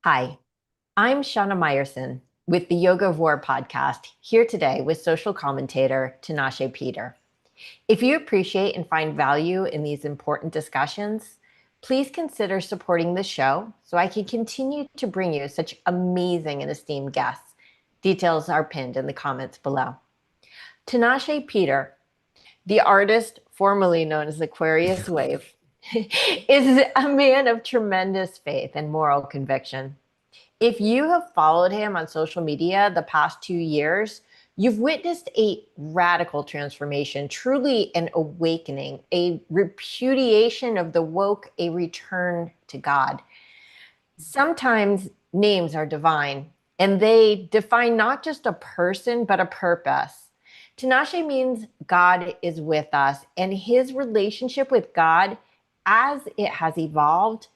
Hi, I'm Shana Meyerson with the Yoga of War podcast, here today with social commentator Tinashe Peter. If you appreciate and find value in these important discussions, please consider supporting the show so I can continue to bring you such amazing and esteemed guests. Details are pinned in the comments below. Tinashe Peter, the artist formerly known as Aquarius Waive, is a man of tremendous faith and moral conviction. If you have followed him on social media the past 2 years, you've witnessed a radical transformation, truly an awakening, a repudiation of the woke, a return to God. Sometimes names are divine, and they define not just a person, but a purpose. Tinashe means God is with us, and his relationship with God, as it has evolved,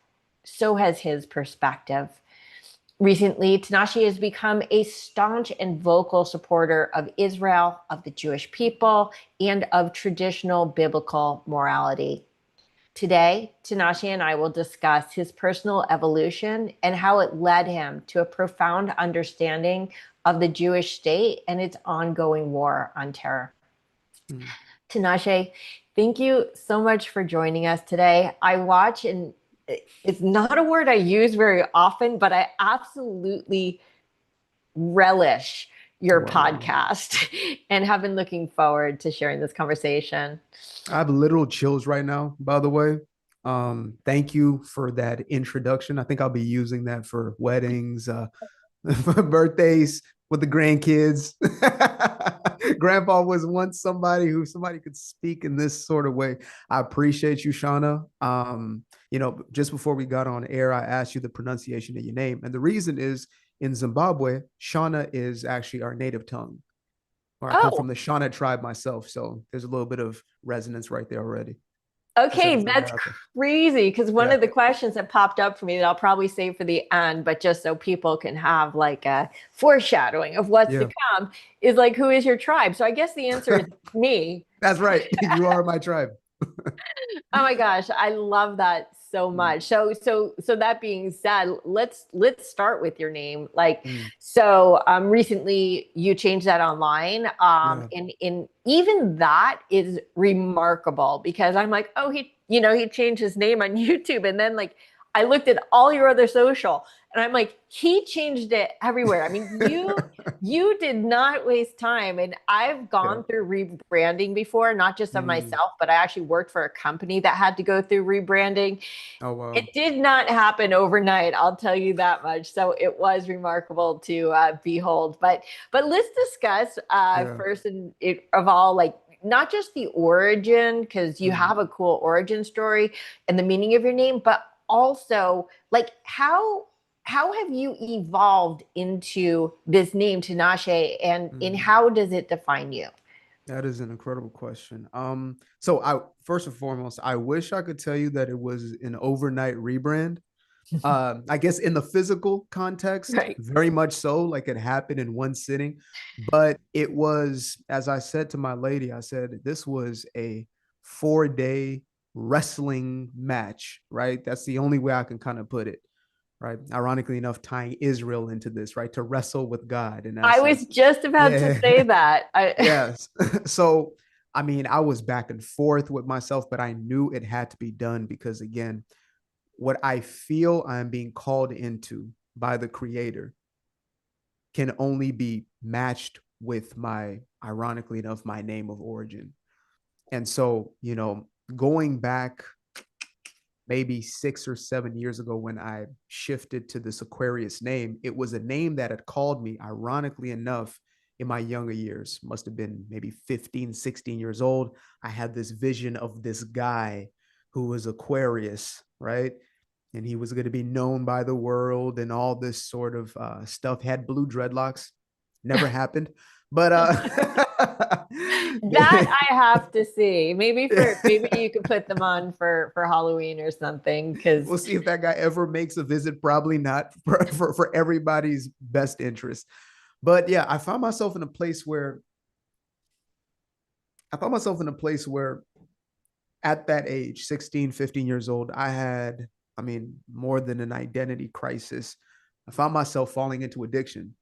so has his perspective. Recently, Tinashe has become a staunch and vocal supporter of Israel, of the Jewish people, and of traditional biblical morality. Today, Tinashe and I will discuss his personal evolution and how it led him to a profound understanding of the Jewish state and its ongoing war on terror. Tinashe, thank you so much for joining us today. I watch, and it's not a word I use very often, but I absolutely relish your podcast and have been looking forward to sharing this conversation. I have literal chills right now, by the way. Thank you for that introduction. I think I'll be using that for weddings, for birthdays with the grandkids. Grandpa was once somebody could speak in this sort of way. I appreciate you, Shana. Just before we got on air, I asked you the pronunciation of your name. And the reason is in Zimbabwe, Shana is actually our native tongue. Or I come from Oh, the Shana tribe myself. So there's a little bit of resonance right there already. okay, that's crazy because one Yeah. of the questions that popped up for me that I'll probably save for the end, but just so people can have like a foreshadowing of what's to Yeah. come, is like, who is your tribe? So I guess the answer is me. That's right. You are my tribe. Oh my gosh, I love that so Mm, much. So that being said, let's start with your name. Like, mm, so recently you changed that online. yeah. And even that is remarkable because I'm like, oh, he changed his name on YouTube. And then like I looked at all your other social and I'm like, he changed it everywhere. I mean, you did not waste time. And I've Yeah. gone through rebranding before, not just of Mm. myself, but I actually worked for a company that had to go through rebranding. Oh, It wow. did not happen overnight, I'll tell you that much. So it was remarkable to behold. But let's discuss Yeah. first of all, like not just the origin, because you Mm. have a cool origin story and the meaning of your name, but also like how have you evolved into this name Tinashe, and in Mm. how does it define you? That is an incredible question. So I first and foremost, I wish I could tell you that it was an overnight rebrand. I guess in the physical context, Right. very much so, like it happened in one sitting. But it was, as I said to my lady, I said, this was a 4 day wrestling match, right? That's the only way I can kind of put it, right? Ironically enough, tying Israel into this, right? To wrestle with God in I was essence. just about to Yeah. say that. Yes. So, I mean, I was back and forth with myself, but I knew it had to be done because, again, what I feel I'm being called into by the creator can only be matched with my, ironically enough, my name of origin. And so, going back maybe 6 or 7 years ago when I shifted to this Aquarius name, it was a name that had called me, ironically enough, in my younger years. Must have been maybe 15, 16 years old. I had this vision of this guy who was Aquarius, right? And he was going to be known by the world and all this sort of stuff. Had blue dreadlocks. Never happened. But That I have to see. Maybe you could put them on for Halloween or something. Because we'll see if that guy ever makes a visit. Probably not for everybody's best interest. But yeah, I found myself in a place where at that age, 16, 15 years old, I had, I mean, more than an identity crisis. I found myself falling into addiction.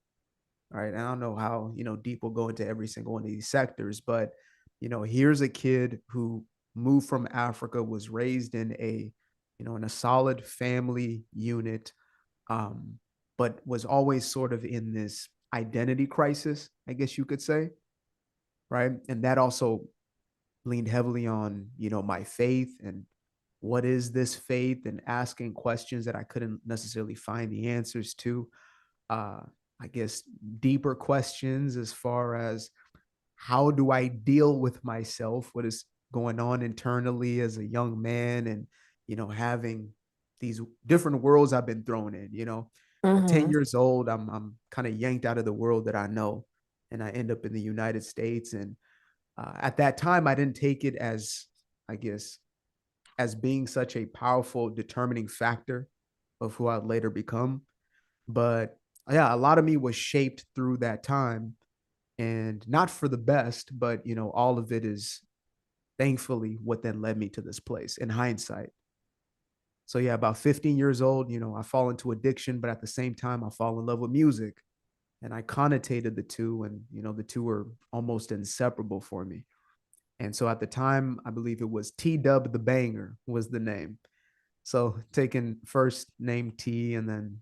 Right. And I don't know how, deep we'll go into every single one of these sectors, but, here's a kid who moved from Africa, was raised in a solid family unit, um, but was always sort of in this identity crisis, I guess you could say. Right. And that also leaned heavily on, my faith and what is this faith, and asking questions that I couldn't necessarily find the answers to. Uh, I guess deeper questions as far as how do I deal with myself? What is going on internally as a young man, and, having these different worlds I've been thrown in, at 10 Mm-hmm. years old, I'm kind of yanked out of the world that I know, and I end up in the United States. And at that time, I didn't take it as, I guess, as being such a powerful determining factor of who I'd later become. But yeah, a lot of me was shaped through that time, and not for the best, but all of it is thankfully what then led me to this place in hindsight. So yeah, about 15 years old, I fall into addiction, but at the same time, I fall in love with music. And I connotated the two, and the two were almost inseparable for me. And so at the time, I believe it was T Dub the Banger was the name. So taking first name T and then,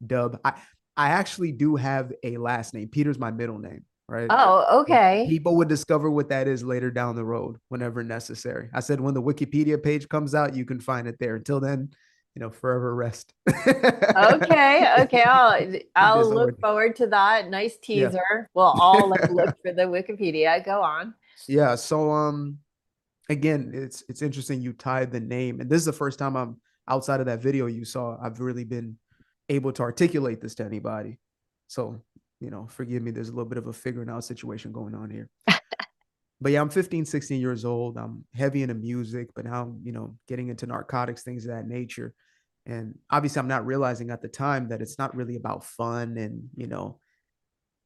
Dub. I actually do have a last name. Peter's my middle name, right? Oh, okay. People would discover what that is later down the road whenever necessary. I said when the Wikipedia page comes out, you can find it there. Until then, forever rest. Okay. Okay. In I'll look disorder. forward to that. Nice Yeah. teaser. We'll all like look for the Wikipedia. Go on. Yeah. So again, it's interesting you tied the name, and this is the first time I'm outside of that video you saw, I've really been able to articulate this to anybody. So, forgive me, there's a little bit of a figuring out situation going on here. But yeah, I'm 15, 16 years old. I'm heavy into music, but now, getting into narcotics, things of that nature. And obviously I'm not realizing at the time that it's not really about fun and,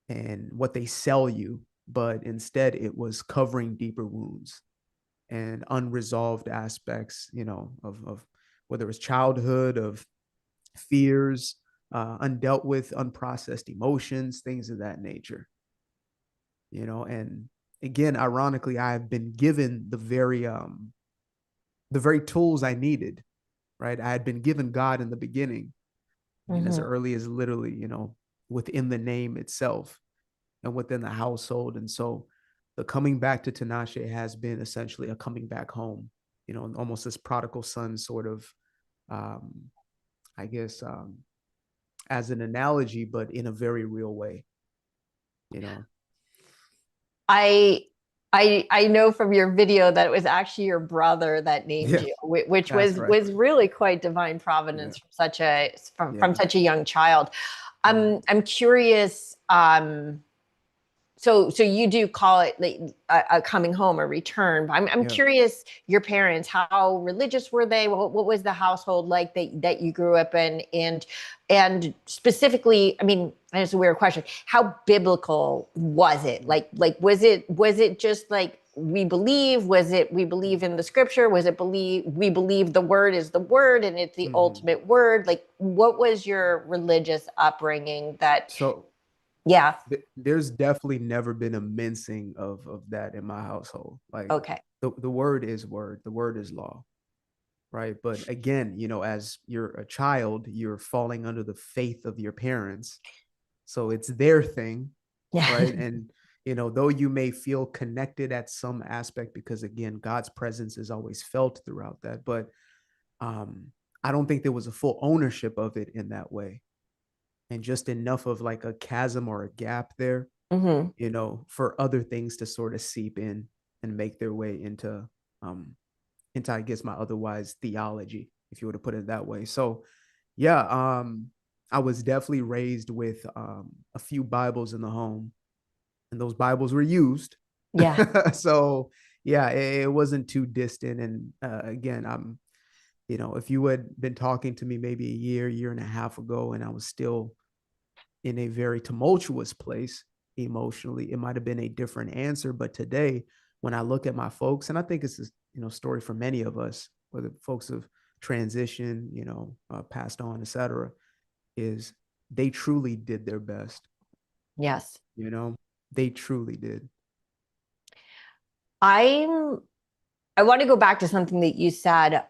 and what they sell you, but instead it was covering deeper wounds and unresolved aspects, of whether it's childhood, of fears, undealt with, unprocessed emotions, things of that nature. And again, ironically, I've been given the very tools I needed, right? I had been given God in the beginning. I mean, as Mm-hmm. early as literally, within the name itself and within the household. And so the coming back to Tinashe has been essentially a coming back home, almost this prodigal son sort of, um, I guess, as an analogy, but in a very real way, you know. I I know from your video that it was actually your brother that named Yeah, you, which that's was right. was really quite divine Yeah, providence from such a from yeah. such a young child. Mm-hmm. I'm curious. So you do call it like a coming home, a return. But I'm Yeah. curious, your parents, how religious were they? What was the household like that you grew up in? And specifically, I mean, it's a weird question. How biblical was it? Like was it just like we believe? Was it we believe in the scripture? Was it believe we believe the word is the word and it's the Mm-hmm. ultimate word? Like what was your religious upbringing that So yeah, there's definitely never been a mincing of that in my household. Like okay. the word is word, the word is law, right? But again, as you're a child, you're falling under the faith of your parents. So it's their thing, Yeah. right? And though you may feel connected at some aspect because again, God's presence is always felt throughout that, but um I don't think there was a full ownership of it in that way. And just enough of like a chasm or a gap there, Hmm. for other things to sort of seep in and make their way um into I guess my otherwise theology, if you were to put it that way. So yeah, I was definitely raised with a few Bibles in the home, and those Bibles were used. Yeah. So yeah, it wasn't too distant. And again, if you had been talking to me maybe a year and a half ago, and I was still in a very tumultuous place emotionally, it might have been a different answer. But today, when I look at my folks, and I think it's a story for many of us, whether folks have transitioned, passed on, etc., is they truly did their best. Yes. You know, they truly did. I'm I want to go back to something that you said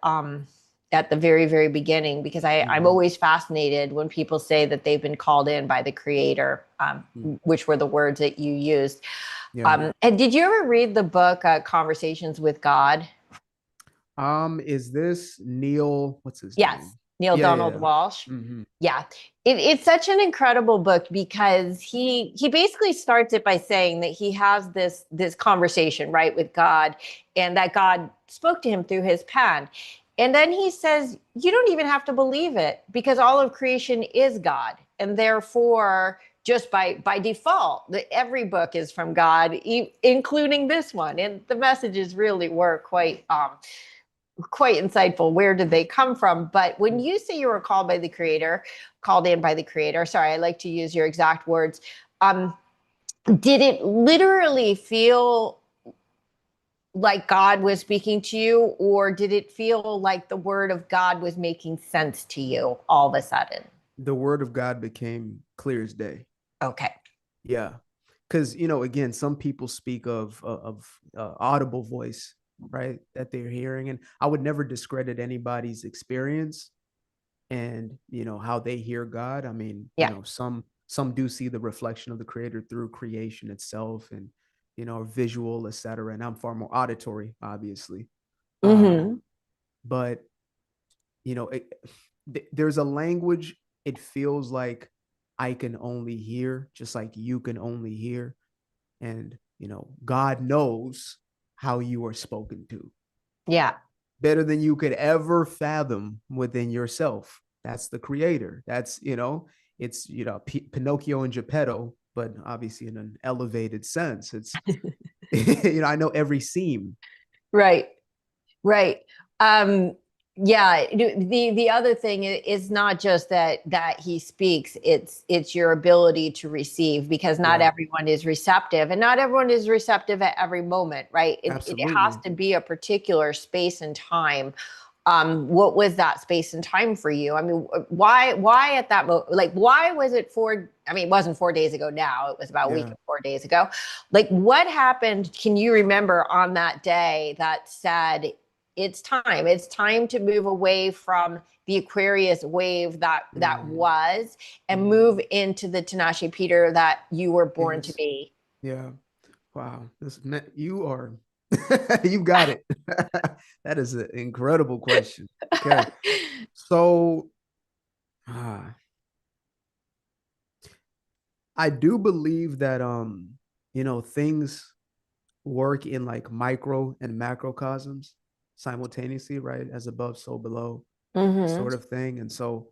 at the very, very beginning, because I'm Mm-hmm. always fascinated when people say that they've been called in by the creator, which were the words that you used. Yeah. And did you ever read the book Conversations with God? Is this Neil? What's his Yes, name? Neil Yeah, Donald yeah. Walsh. Mm-hmm. Yeah, it's such an incredible book because he basically starts it by saying that he has this conversation, right, with God, and that God spoke to him through his pen. And then he says, you don't even have to believe it because all of creation is God. And therefore, just by default, every book is from God, including this one. And the messages really were quite insightful. Where did they come from? But when you say you were called by the creator, called in by the creator, sorry, I like to use your exact words. Um, did it literally feel like God was speaking to you, or did it feel like the word of God was making sense to you all of a sudden? The word of God became clear as day. Okay. Yeah, because again, some people speak of audible voice, right, that they're hearing, and I would never discredit anybody's experience and how they hear God. I mean, Yeah. some do see the reflection of the creator through creation itself and visual, etc. And I'm far more auditory, obviously. Mm-hmm. But there's a language it feels like I can only hear, just like you can only hear. And God knows how you are spoken to Yeah. better than you could ever fathom within yourself. That's the creator. That's it's Pinocchio and Geppetto, but obviously in an elevated sense. It's I know every seam. Right. Right. Yeah. The other thing is not just that he speaks. It's your ability to receive, because not Yeah, everyone is receptive, and not everyone is receptive at every moment. Right. It has absolutely. to be a particular space and time. What was that space and time for you? I mean, why at that moment? Like, why was it four? I mean, it wasn't 4 days ago now. It was about a week Yeah. and 4 days ago. Like, what happened? Can you remember on that day that said, it's time. It's time to move away from the Aquarius wave that Mm-hmm. was, and Mm-hmm. move into the Tinashe Peter that you were born to Is. be. Yeah. Wow. You are you got it. That is an incredible question. Okay. So uh, I do believe that things work in like micro and macrocosms simultaneously, right? As above, so below, Mm-hmm. sort of thing. And so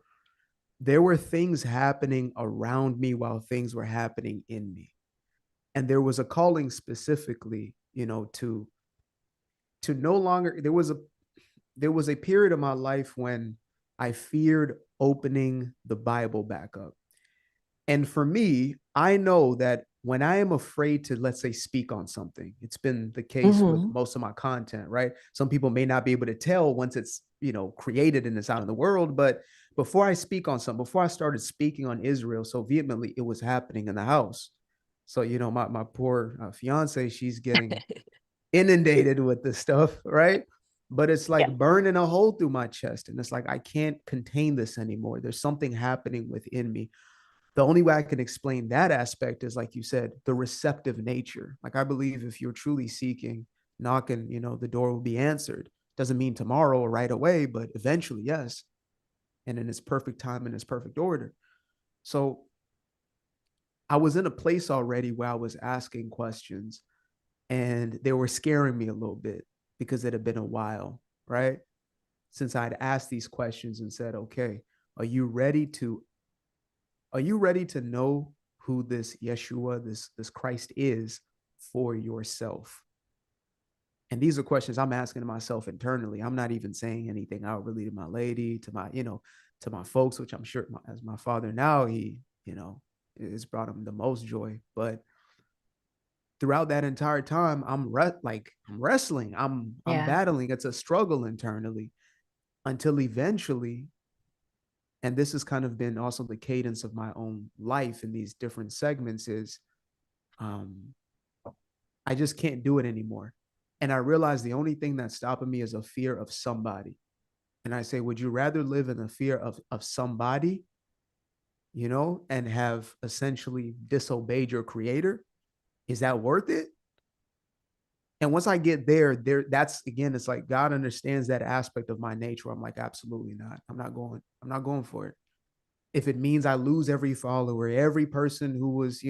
there were things happening around me while things were happening in me. And there was a calling specifically, to no longer there was a period of my life when I feared opening the Bible back up. And for me, I know that when I am afraid to, let's say, speak on something, it's been the case with Mm-hmm. most of my content, right? Some people may not be able to tell once it's, created and it's out in the world. But before I speak on something, before I started speaking on Israel so vehemently, it was happening in the house. So, my poor fiance, she's getting inundated with this stuff, right? But it's Yeah. like burning a hole through my chest. And it's like, I can't contain this anymore. There's something happening within me. The only way I can explain that aspect is, like you said, the receptive nature. Like, I believe if you're truly seeking, knocking, the door will be answered. Doesn't mean tomorrow or right away, but eventually, yes. And in its perfect time and its perfect order. So I was in a place already where I was asking questions and they were scaring me a little bit because it had been a while, right? Since I'd asked these questions and said, okay, are you ready to know who this Yeshua, this Christ is for yourself? And these are questions I'm asking to myself internally. I'm not even saying anything outwardly to my lady, to my, to my folks, which I'm sure as my father now, he, it's brought him the most joy. But throughout that entire time, I'm wrestling, I'm Yeah. battling. It's a struggle internally until eventually, and this has kind of been also the cadence of my own life in these different segments, is I just can't do it anymore. And I realize the only thing that's stopping me is a fear of somebody. And I say, would you rather live in the fear of somebody, and have essentially disobeyed your creator? Is that worth it? And once I get that's again, it's like God understands that aspect of my nature. I'm like, absolutely not. I'm not going for it. If it means I lose every follower, every person who was,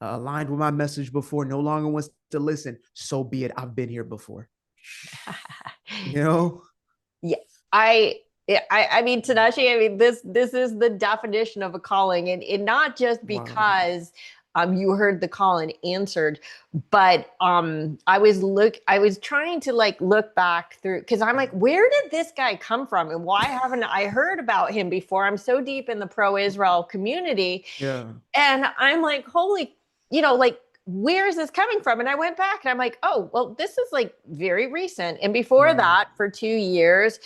aligned with my message before no longer wants to listen, so be it. I've been here before. you know? Yes. I mean, Tinashe, I mean, this is the definition of a calling, and not just Wow. because you heard the call and answered, but I was trying to like look back through, because I'm like, where did this guy come from, and why haven't I heard about him before? I'm so deep in the pro-Israel community, Yeah. and I'm like, holy, like, where is this coming from? And I went back and I'm like, oh, well, this is like very recent. And before that, for 2 years,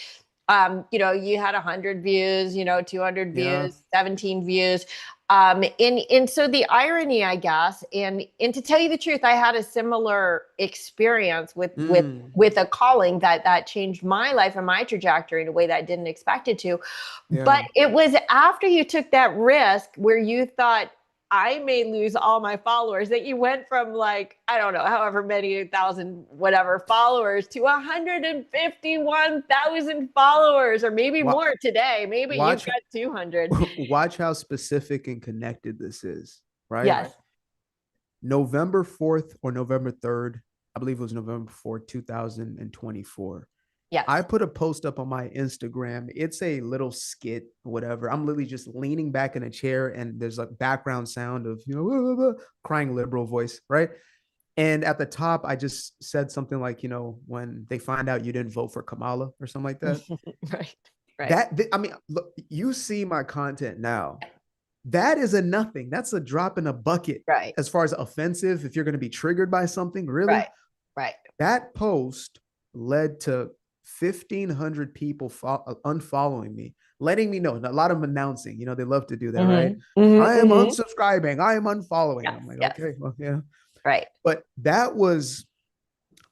you had 100 views, 200 Yeah. views, 17 views. And so the irony, I guess, and to tell you the truth, I had a similar experience with a calling that changed my life and my trajectory in a way that I didn't expect it to. Yeah. But it was after you took that risk where you thought, I may lose all my followers, that you went from like, I don't know, however many thousand, whatever followers to 151,000 followers, or maybe more today. Maybe you've got 200. Watch how specific and connected this is, right? Yes. November 4th or November 3rd, I believe it was November 4th, 2024. Yes. I put a post up on my Instagram. It's a little skit, whatever. I'm literally just leaning back in a chair and there's a background sound of, crying liberal voice, right? And at the top, I just said something like, when they find out you didn't vote for Kamala or something like that. Right. Right. I mean, look, you see my content now. That is a nothing. That's a drop in a bucket. Right. As far as offensive, if you're going to be triggered by something, really. Right. Right. That post led to 1,500 people unfollowing me, letting me know. And a lot of them announcing, they love to do that, right? I am unsubscribing. I am unfollowing. I'm like, okay, well, yeah. Right. But that was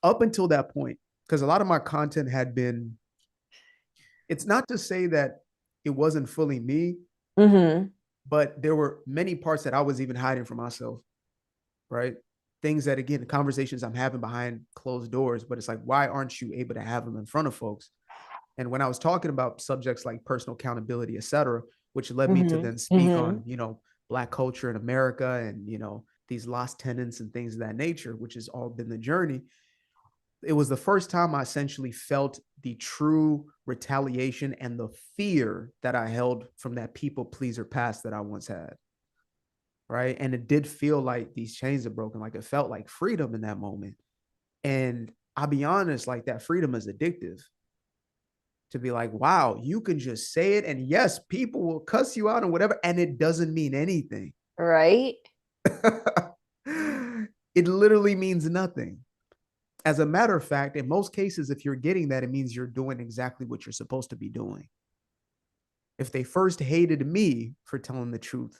up until that point, because a lot of my content had been, it's not to say that it wasn't fully me, but there were many parts that I was even hiding from myself, right? Things that, again, conversations I'm having behind closed doors, but it's like, why aren't you able to have them in front of folks? And when I was talking about subjects like personal accountability, et cetera, which led me to then speak on, Black culture in America and, these lost tenants and things of that nature, which has all been the journey. It was the first time I essentially felt the true retaliation and the fear that I held from that people pleaser past that I once had. Right. And it did feel like these chains are broken. Like it felt like freedom in that moment. And I'll be honest, like that freedom is addictive. To be like, wow, you can just say it. And yes, people will cuss you out and whatever. And it doesn't mean anything. Right. It literally means nothing. As a matter of fact, in most cases, if you're getting that, it means you're doing exactly what you're supposed to be doing. If they first hated me for telling the truth,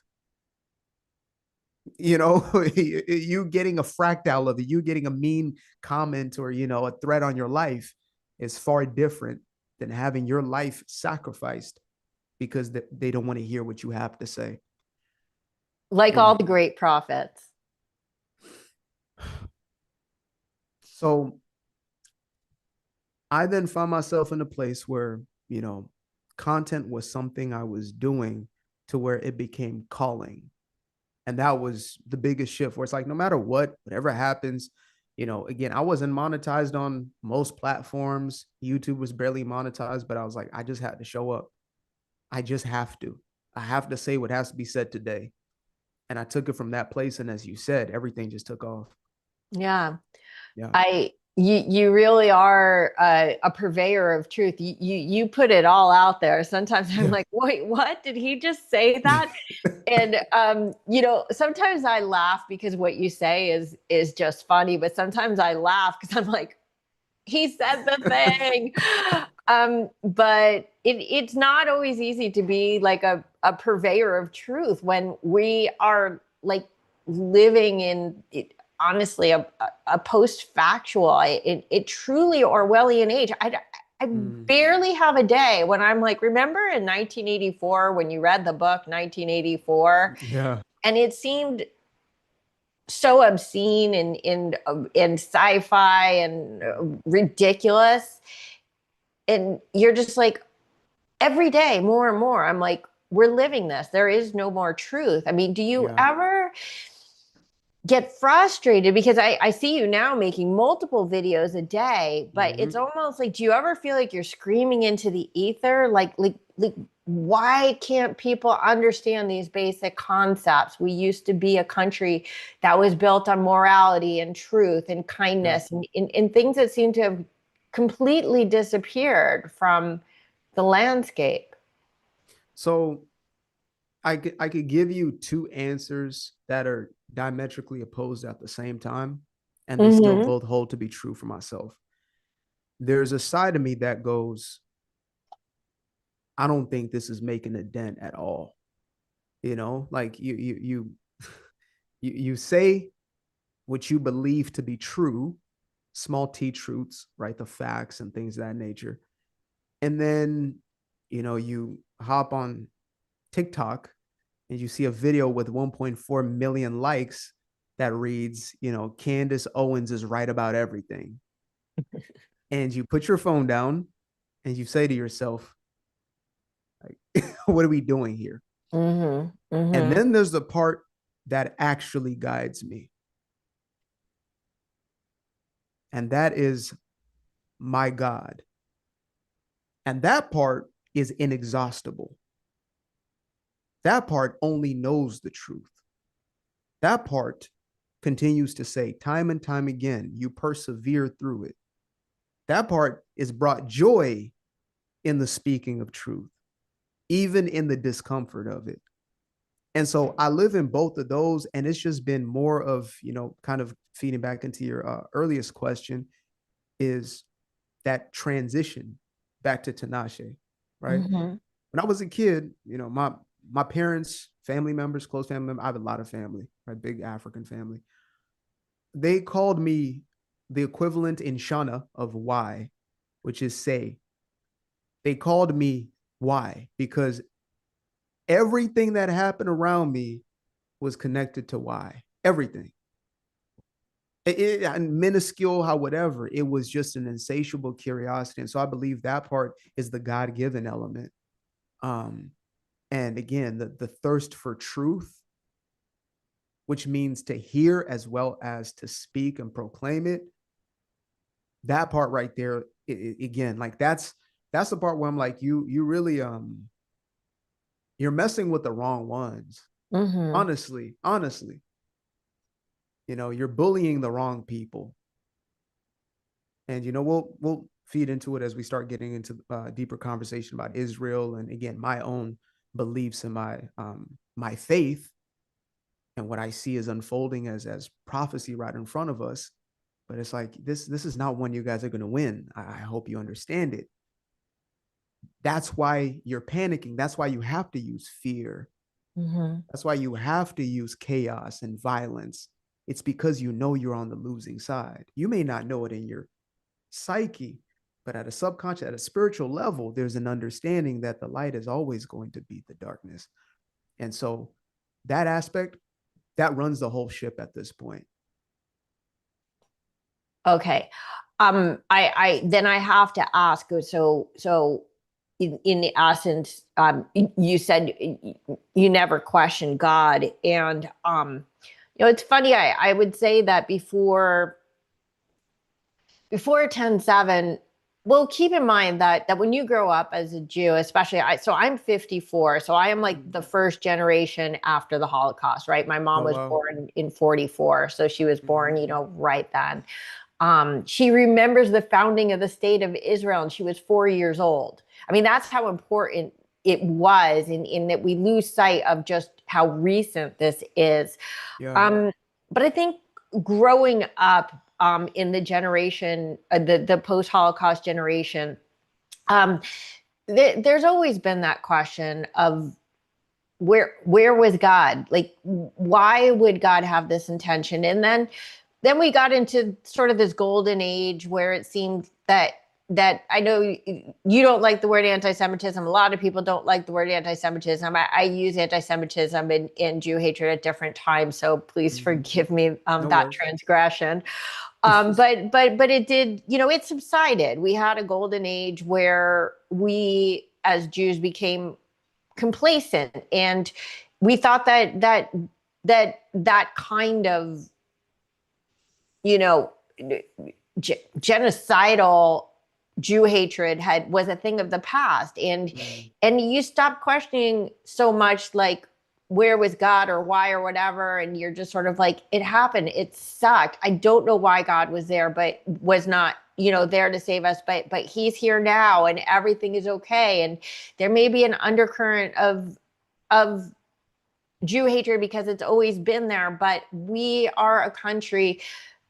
you getting a fractal of it, you getting a mean comment or, a threat on your life is far different than having your life sacrificed because they don't want to hear what you have to say. Like all the great prophets. So I then found myself in a place where, content was something I was doing to where it became calling. And that was the biggest shift where it's like, no matter whatever happens, again, I wasn't monetized on most platforms. YouTube was barely monetized, but I was like, I just had to show up. I just have to. I have to say what has to be said today. And I took it from that place. And as you said, everything just took off. Yeah. Yeah. You really are a purveyor of truth. You put it all out there. Sometimes I'm like, wait, what? Did he just say that? And sometimes I laugh because what you say is just funny, but sometimes I laugh because I'm like, He said the thing. But it's not always easy to be like a purveyor of truth when we are like living in honestly a post-factual, it truly Orwellian age. I Mm, barely have a day when I'm like, remember in 1984 when you read the book 1984, yeah, and it seemed so obscene and in sci-fi and ridiculous, and you're just like every day more and more I'm like, we're living this, there is no more truth. I mean, do you yeah. ever get frustrated because I see you now making multiple videos a day, but it's Hmm. almost like, do you ever feel like you're screaming into the ether, like why can't people understand these basic concepts? We used to be a country that was built on morality and truth and Yeah. kindness, and things that seem to have completely disappeared from the landscape. So I could give you two answers that are diametrically opposed at the same time, and they still Mm-hmm. both hold to be true for myself. There's a side of me that goes, I don't think this is making a dent at all. You know, like you say what you believe to be true, small t truths, right? The facts and things of that nature. And then, you hop on TikTok and you see a video with 1.4 million likes that reads, Candace Owens is right about everything. And you put your phone down and you say to yourself, like, what are we doing here? Mm-hmm. And Mm-hmm. then there's the part that actually guides me. And that is my God. And that part is inexhaustible. That part only knows the truth. That part continues to say time and time again, you persevere through it. That part is brought joy in the speaking of truth, even in the discomfort of it. And so I live in both of those. And it's just been more of, kind of feeding back into your earliest question, is that transition back to Tinashe, right? Mm-hmm. When I was a kid, my parents, family members, close family members, I have a lot of family, right? Big African family. They called me the equivalent in Shana of why, which is say. They called me why because everything that happened around me was connected to why. Everything. Minuscule, how whatever, it was just an insatiable curiosity. And so I believe that part is the God-given element. Um, and again, the thirst for truth, which means to hear as well as to speak and proclaim it. That part right there, again, like that's the part where I'm like, you really you're messing with the wrong ones. Mm-hmm. Honestly, you're bullying the wrong people. And we'll feed into it as we start getting into deeper conversation about Israel and again my own beliefs and my faith and what I see is unfolding as prophecy right in front of us. But it's like this is not one you guys are going to win. I hope you understand it. That's why you're panicking. That's why you have to use fear. Mm-hmm. That's why you have to use chaos and violence. It's because you know you're on the losing side. You may not know it in your psyche, but at a subconscious, at a spiritual level, there's an understanding that the light is always going to beat the darkness. And so that aspect, that runs the whole ship at this point. Okay. I then I have to ask. So, in the essence, you said you never questioned God, and it's funny. I would say that before 10/7. Well, keep in mind that when you grow up as a Jew, especially so I'm 54, so I am like the first generation after the Holocaust, right? My mom Oh was wow. born in 44, so she was Mm-hmm. born, right then. She remembers the founding of the state of Israel, and she was 4 years old. I mean, that's how important it was, in that we lose sight of just how recent this is. Yeah. Um, but I think growing up, in the generation, the post-Holocaust generation, there's always been that question of where was God? Like, why would God have this intention? And then we got into sort of this golden age where it seemed that I know you don't like the word anti-Semitism. A lot of people don't like the word anti-Semitism. I use anti-Semitism and Jew hatred at different times, so please forgive me No that worries. transgression. But it did, it subsided. We had a golden age where we as Jews became complacent, and we thought that kind of, you know, genocidal Jew hatred was a thing of the past, and you stop questioning so much, like, where was God or why or whatever, and you're just sort of like, it happened, it sucked. I don't know why God was there, but was not, there to save us, but he's here now, and everything is okay. And there may be an undercurrent of Jew hatred because it's always been there, but we are a country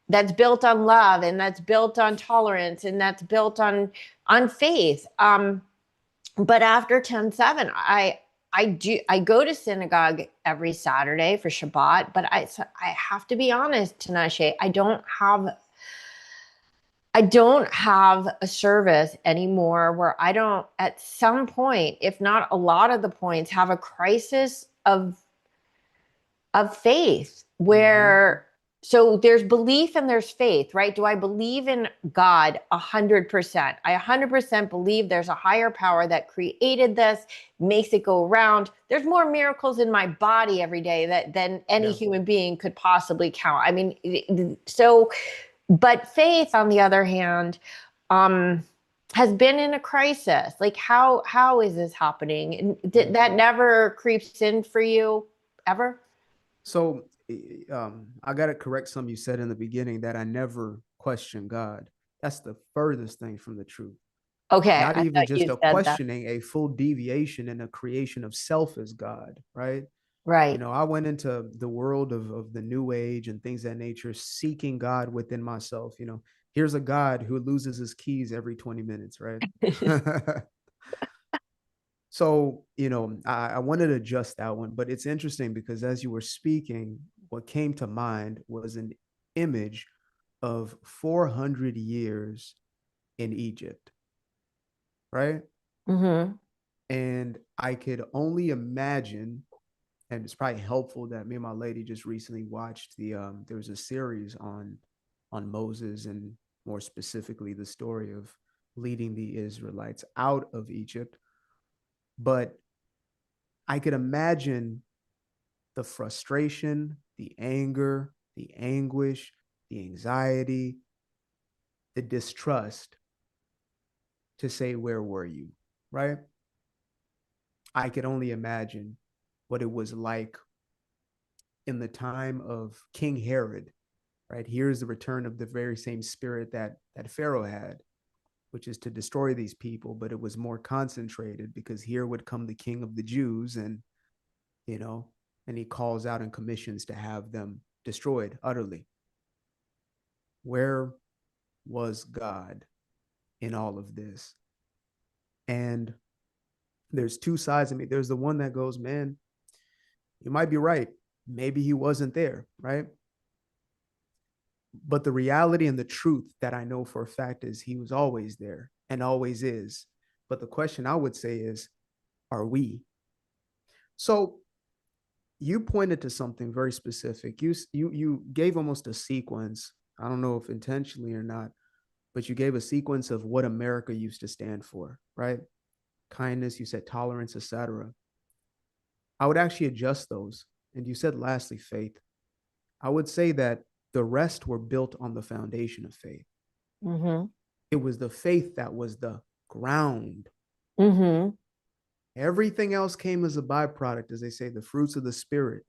that's built on love, and that's built on tolerance, and that's built on faith. But after 10/7, I go to synagogue every Saturday for Shabbat, but I have to be honest, Tinashe, I don't have a service anymore where I don't, at some point, if not a lot of the points, have a crisis of faith where, so there's belief and there's faith, right? Do I believe in God 100%? I 100% believe there's a higher power that created this, makes it go around. There's more miracles in my body every day than any human being could possibly count. I mean, but faith, on the other hand, has been in a crisis. Like, how is this happening? And that never creeps in for you ever? So I got to correct something you said in the beginning, that I never question God. That's the furthest thing from the truth. Okay, Not I even thought just you a said that. questioning, a full deviation in a creation of self as God, right? Right. I went into the world of the new age and things of that nature, seeking God within myself. Here's a God who loses his keys every 20 minutes, right? So, I wanted to adjust that one, but it's interesting because as you were speaking, what came to mind was an image of 400 years in Egypt, right? Mm-hmm. And I could only imagine, and it's probably helpful that me and my lady just recently watched there was a series on Moses, and more specifically the story of leading the Israelites out of Egypt. But I could imagine the frustration, the anger, the anguish, the anxiety, the distrust to say, where were you? Right? I could only imagine what it was like in the time of King Herod, right? Here's the return of the very same spirit that Pharaoh had, which is to destroy these people, but it was more concentrated because here would come the king of the Jews, and you know, and he calls out and commissions to have them destroyed utterly. Where was God in all of this? And there's two sides of me. There's the one that goes, man, you might be right. Maybe he wasn't there, right? But the reality and the truth that I know for a fact is he was always there and always is. But the question I would say is, are we? So you pointed to something very specific. You gave almost a sequence. I don't know if intentionally or not, but you gave a sequence of what America used to stand for, right? Kindness, you said tolerance, etc. I would actually adjust those. And you said lastly, faith. I would say that the rest were built on the foundation of faith. Mm-hmm. It was the faith that was the ground. Mm-hmm. Everything else came as a byproduct, as they say, the fruits of the spirit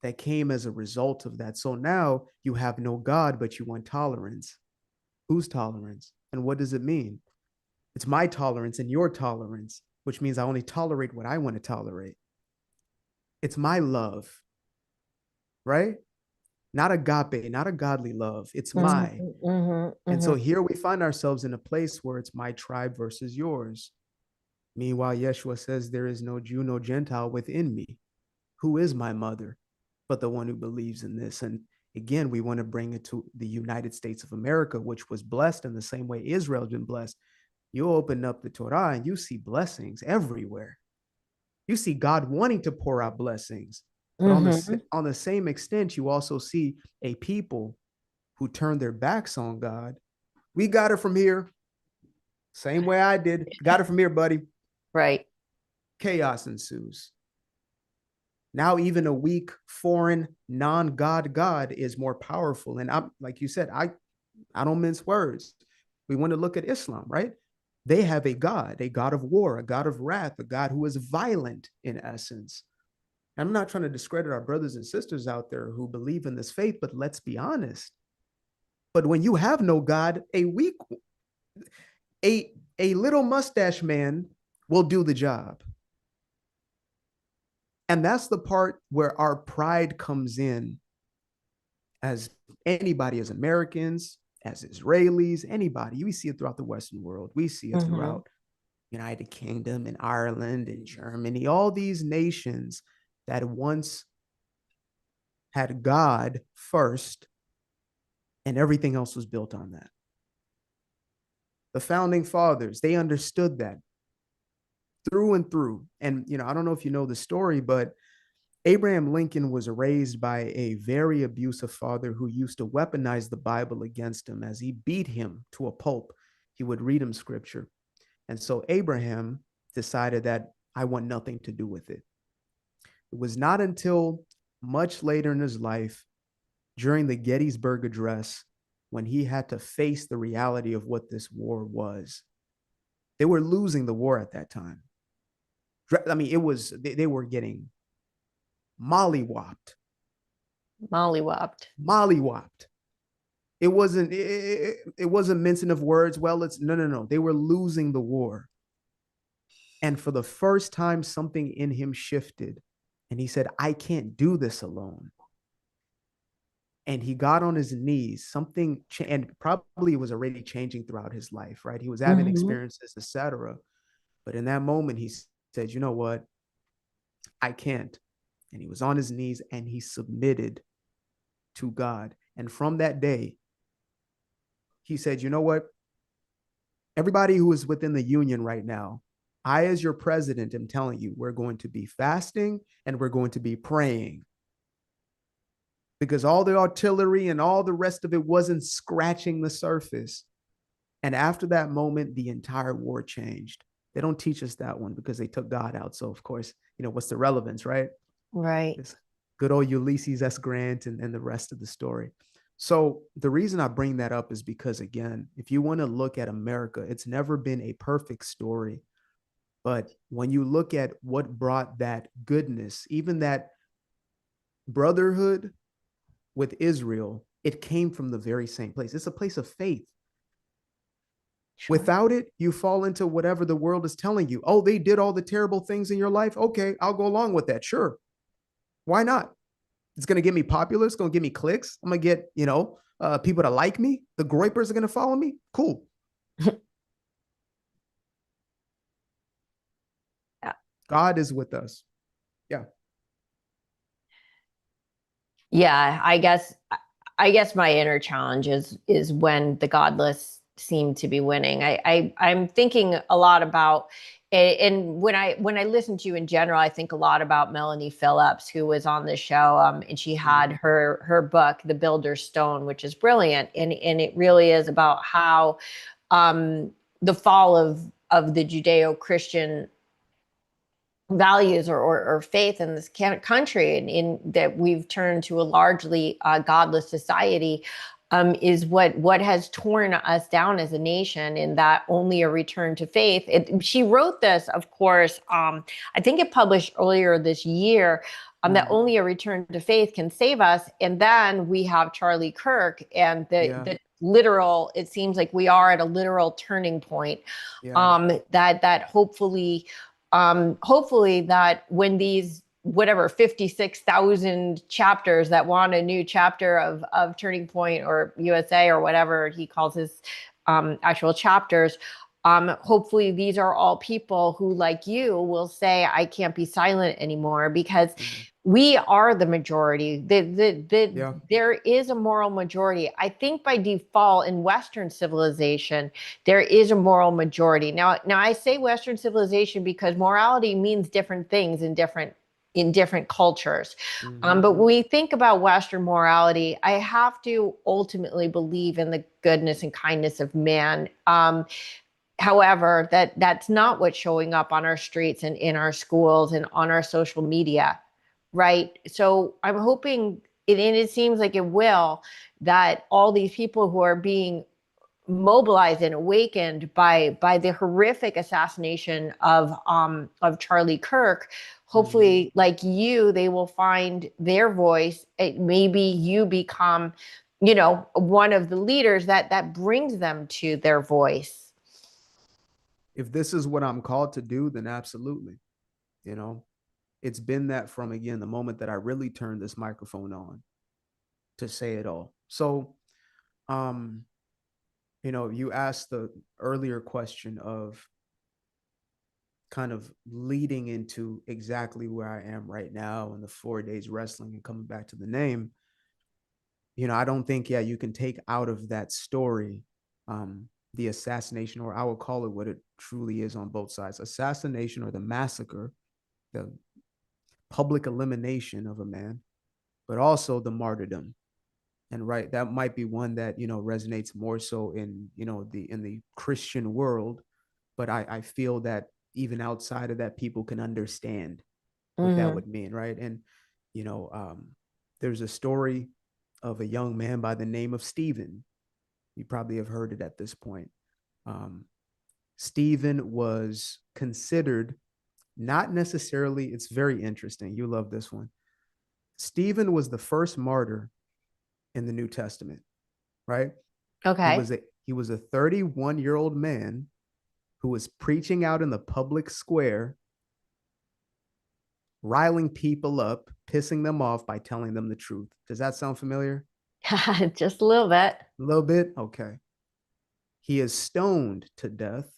that came as a result of that. So now you have no God, but you want tolerance. Whose tolerance? And what does it mean? It's my tolerance and your tolerance, which means I only tolerate what I want to tolerate. It's my love, right? not agape, not a godly love. It's my. Mhm, mhm, And so mhm. here we find ourselves in a place where it's my tribe versus yours. Meanwhile, Yeshua says, there is no Jew, no Gentile within me. Who is my mother but the one who believes in this? And again, we want to bring it to the United States of America, which was blessed in the same way Israel's been blessed. You open up the Torah and you see blessings everywhere. You see God wanting to pour out blessings. But Mhm. on the same extent, you also see a people who turn their backs on God. We got it from here. Same way I did. Got it from here, buddy. Right. Chaos ensues. Now, even a weak, foreign, non-God God is more powerful. And I'm like you said, I don't mince words. We want to look at Islam, right? They have a God of war, a God of wrath, a God who is violent in essence. I'm not trying to discredit our brothers and sisters out there who believe in this faith, but let's be honest. But when you have no God, a little mustache man will do the job. And that's the part where our pride comes in as anybody, as Americans, as Israelis, anybody. We see it throughout the Western world. We see it Mhm. throughout United Kingdom and Ireland and Germany, all these nations that once had God first and everything else was built on that. The founding fathers, they understood that through and through. And, I don't know if you know the story, but Abraham Lincoln was raised by a very abusive father who used to weaponize the Bible against him. As he beat him to a pulp, he would read him scripture. And so Abraham decided that I want nothing to do with it. It was not until much later in his life, during the Gettysburg Address, when he had to face the reality of what this war was. They were losing the war at that time. I mean, they were getting mollywopped. Mollywopped. Mollywopped. It wasn't mincing of words. Well, it's no. They were losing the war. And for the first time, something in him shifted. And he said, I can't do this alone. And he got on his knees, and probably it was already changing throughout his life, right? He was having Mhm. experiences, etc. But in that moment, he said, you know what? I can't. And he was on his knees and he submitted to God. And from that day, he said, you know what? Everybody who is within the union right now, I, as your president, am telling you, we're going to be fasting and we're going to be praying because all the artillery and all the rest of it wasn't scratching the surface. And after that moment, the entire war changed. They don't teach us that one because they took God out. So, of course, what's the relevance, right? Right. It's good old Ulysses S. Grant and the rest of the story. So the reason I bring that up is because, again, if you want to look at America, it's never been a perfect story. But when you look at what brought that goodness, even that brotherhood with Israel, it came from the very same place. It's a place of faith. Sure. Without it, you fall into whatever the world is telling you. Oh, they did all the terrible things in your life. Okay, I'll go along with that. Sure. Why not? It's going to get me popular. It's going to get me clicks. I'm going to get, people to like me. The groypers are going to follow me. Cool. Yeah. God is with us. Yeah. Yeah, I guess my inner challenge is when the godless seem to be winning. I'm thinking a lot about, and when I listen to you in general, I think a lot about Melanie Phillips, who was on the show, and she had Mhm. her book, The Builder's Stone, which is brilliant, and it really is about how the fall of the Judeo-Christian values or faith in this country, and in that we've turned to a largely godless society, is what has torn us down as a nation, in that only a return to faith. She wrote this, of course, I think it published earlier this year, that Mhm. only a return to faith can save us. And then we have Charlie Kirk and Yeah. the literal, it seems like we are at a literal turning point, Yeah. that hopefully that when these whatever 56,000 chapters that want a new chapter of Turning Point or USA or whatever he calls his actual chapters. Hopefully these are all people who, like you, will say, I can't be silent anymore, because we are the majority. There is a moral majority. I think by default in Western civilization, there is a moral majority. Now I say Western civilization because morality means different things in different cultures. But when we think about Western morality, I have to ultimately believe in the goodness and kindness of man. However, that's not what's showing up on our streets and in our schools and on our social media, right? So I'm hoping, and it seems like it will, that all these people who are being mobilized and awakened by the horrific assassination of Charlie Kirk, hopefully, like you, they will find their voice. Maybe you become, one of the leaders that brings them to their voice. If this is what I'm called to do, then absolutely. It's been that from, again, the moment that I really turned this microphone on to say it all. So, you asked the earlier question of kind of leading into exactly where I am right now and the 4 days wrestling and coming back to the name. I don't think, you can take out of that story the assassination, or I will call it what it truly is on both sides: assassination, or the massacre, the public elimination of a man, but also the martyrdom. And right, that might be one that resonates more so in the Christian world, but I feel that even outside of that, people can understand what that would mean, right? And there's a story of a young man by the name of Stephen. You probably have heard it at this point. Stephen was considered not necessarily, it's very interesting. You love this one. Stephen was the first martyr in the New Testament, right? Okay. He was a 31-year-old man who was preaching out in the public square, riling people up, pissing them off by telling them the truth. Does that sound familiar? Just a little bit. A little bit? Okay. He is stoned to death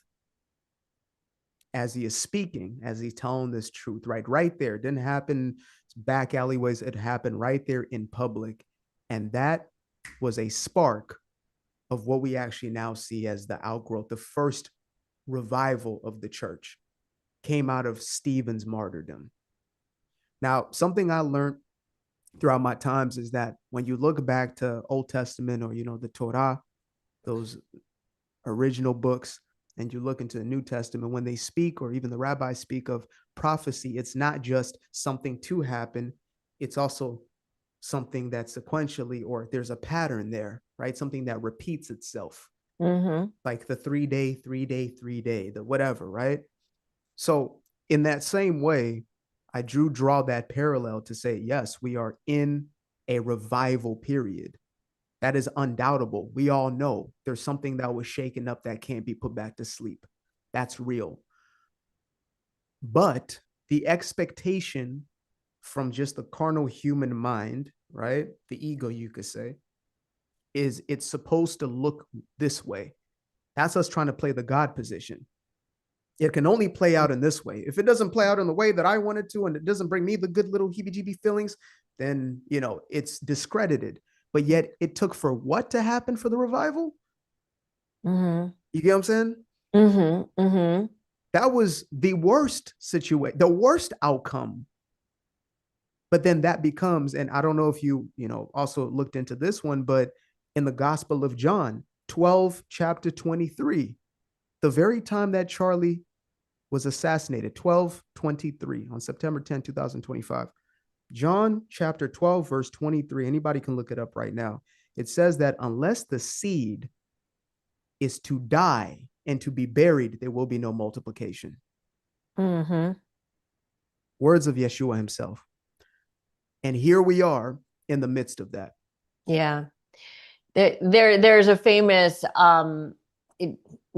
as he is speaking, as he's telling this truth, right there. It didn't happen back alleyways. It happened right there in public. And that was a spark of what we actually now see as the outgrowth. The first revival of the church came out of Stephen's martyrdom. Now, something I learned throughout my times is that when you look back to Old Testament, or the Torah, those original books, and you look into the New Testament, when they speak, or even the rabbis speak of prophecy, it's not just something to happen, it's also something that sequentially, or there's a pattern there, right? Something that repeats itself. Like the 3-day, 3-day, 3-day, the whatever, right? So in that same way, I draw that parallel to say, yes, we are in a revival period. That is undoubtable. We all know there's something that was shaken up that can't be put back to sleep. That's real. But the expectation from just the carnal human mind, right? The ego, you could say, is it's supposed to look this way. That's us trying to play the God position. It can only play out in this way. If it doesn't play out in the way that I wanted to, and it doesn't bring me the good little heebie-jeebie feelings, then, it's discredited. But yet it took for what to happen for the revival? You get what I'm saying? That was the worst situation, the worst outcome. But then that becomes, and I don't know if you also looked into this one, but in the Gospel of John, 12, chapter 23, the very time that Charlie was assassinated, 12:23, on September 10, 2025. John chapter 12, verse 23, anybody can look it up right now. It says that unless the seed is to die and to be buried, there will be no multiplication. Words of Yeshua himself. And here we are in the midst of that. Yeah. There's a famous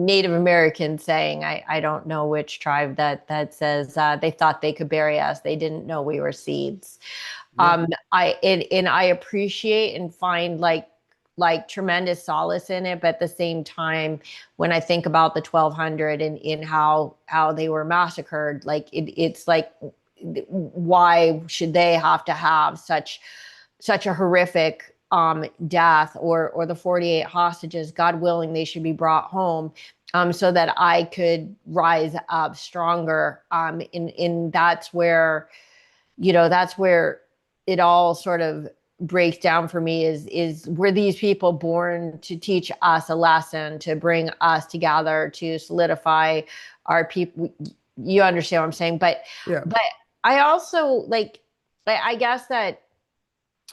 Native Americans saying, I don't know which tribe that says they thought they could bury us. They didn't know we were seeds. Yeah. And I appreciate and find like tremendous solace in it, but at the same time, when I think about the 1200 and in how they were massacred, like it's like, why should they have to have such a horrific death, or the 48 hostages? God willing, they should be brought home, so that I could rise up stronger. In that's where, that's where it all sort of breaks down for me, is were these people born to teach us a lesson, to bring us together, to solidify our people? You understand what I'm saying? Yeah. But I also I guess that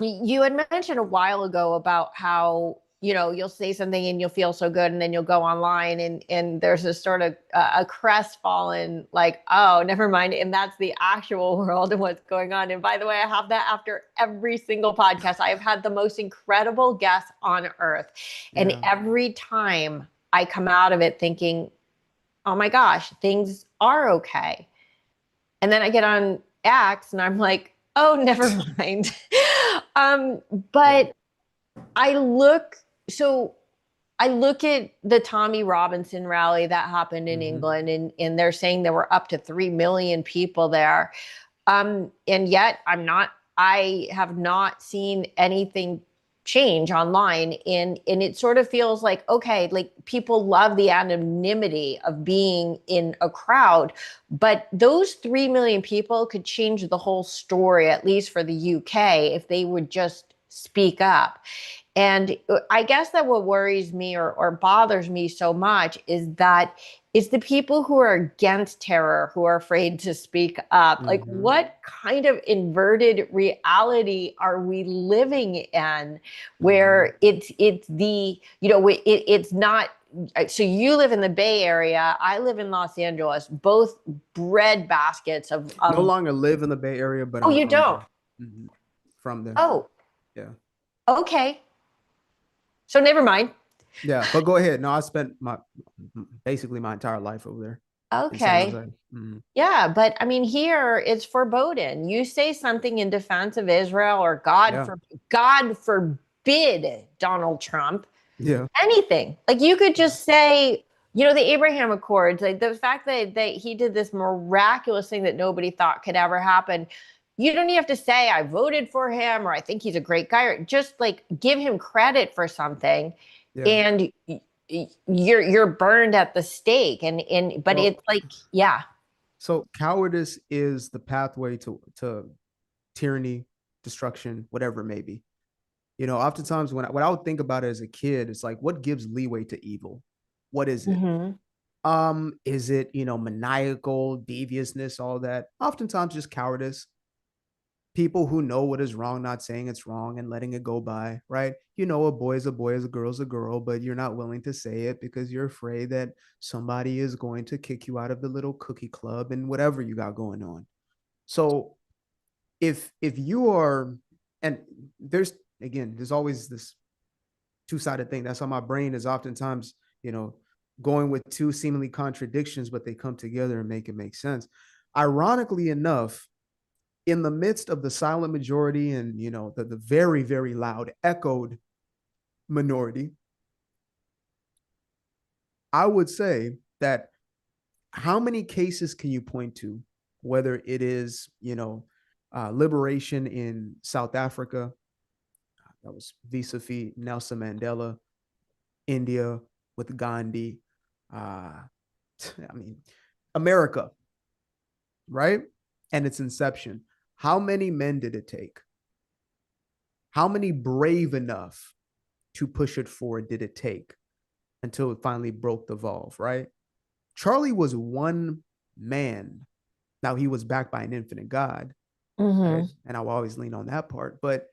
you had mentioned a while ago about how, you'll say something and you'll feel so good, and then you'll go online and there's this sort of a crestfallen, like, oh, never mind, and that's the actual world and what's going on. And by the way, I have that after every single podcast. I have had the most incredible guests on earth, and Yeah. every time I come out of it thinking, oh my gosh, things are okay, and then I get on X and I'm like, oh, never mind. um, Yeah. but I look, so I look at the Tommy Robinson rally that happened in Mm-hmm. England, and they're saying there were up to 3 million people there. And yet I have not seen anything change online. And it sort of feels like, okay, like people love the anonymity of being in a crowd, but those 3 million people could change the whole story, at least for the UK, if they would just speak up. And I guess that what worries me, or bothers me so much, is that it's the people who are against terror who are afraid to speak up. Like, Mm-hmm. what kind of inverted reality are we living in, Mm-hmm. where it's the, it's not. So you live in the Bay Area, I live in Los Angeles, both bread baskets No of. longer live in the Bay Area, but Oh, I'm you from don't? there. Mm-hmm. From there. Oh, Yeah. okay. So never mind. Yeah. But go ahead. No, I spent basically my entire life over there in San Okay. Jose. Mm-hmm. Yeah, but I mean, here it's forbidden. You say something in defense of Israel, or Yeah. God forbid, Donald Trump, Yeah. anything. Like, you could just say, the Abraham Accords, like the fact that he did this miraculous thing that nobody thought could ever happen. You don't even have to say I voted for him, or I think he's a great guy, or just like give him credit for something, Yeah. and you're burned at the stake. And but Well, it's like, yeah. so cowardice is the pathway to tyranny, destruction, whatever it may be. Oftentimes when I would think about it as a kid, it's like, what gives leeway to evil? What is it? Mm-hmm. Is it, maniacal deviousness, all that? Oftentimes just cowardice. People who know what is wrong, not saying it's wrong and letting it go by, right? A boy is a boy, a girl is a girl, but you're not willing to say it because you're afraid that somebody is going to kick you out of the little cookie club and whatever you got going on. So if you are, and there's always this two-sided thing. That's how my brain is oftentimes, going with two seemingly contradictions, but they come together and make it make sense. Ironically enough, in the midst of the silent majority and the very, very loud echoed minority, I would say that how many cases can you point to, whether it is liberation in South Africa, that was vis-a-vis Nelson Mandela, India with Gandhi, I mean, America, right? And its inception. How many men did it take? How many brave enough to push it forward did it take until it finally broke the valve, right? Charlie was one man. Now, he was backed by an infinite God, right? Mm-hmm. And I will always lean on that part. But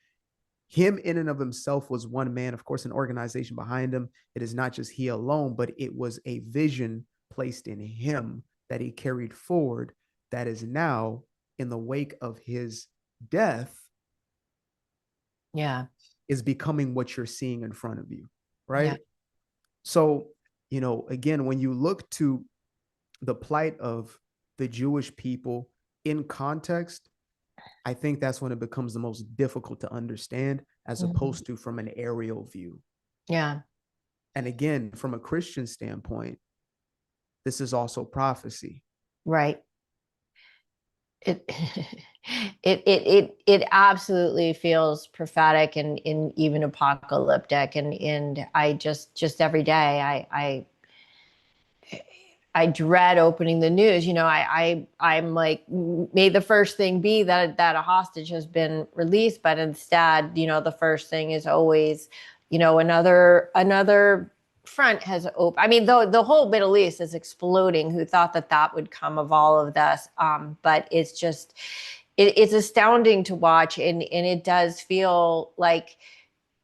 him in and of himself was one man, of course, an organization behind him. It is not just he alone, but it was a vision placed in him that he carried forward that is now, in the wake of his death, Yeah. is becoming what you're seeing in front of you, Yeah. right? So, again, when you look to the plight of the Jewish people in context, I think that's when it becomes the most difficult to understand as Mhm. opposed to from an aerial view. Yeah. And again, from a Christian standpoint, this is also prophecy. Right. It it absolutely feels prophetic and even apocalyptic, and I just every day I dread opening the news. I'm like, may the first thing be that a hostage has been released, but instead, the first thing is always, another front has opened. I mean, the whole Middle East is exploding. Who thought that would come of all of this? But it's just, it's astounding to watch, and it does feel like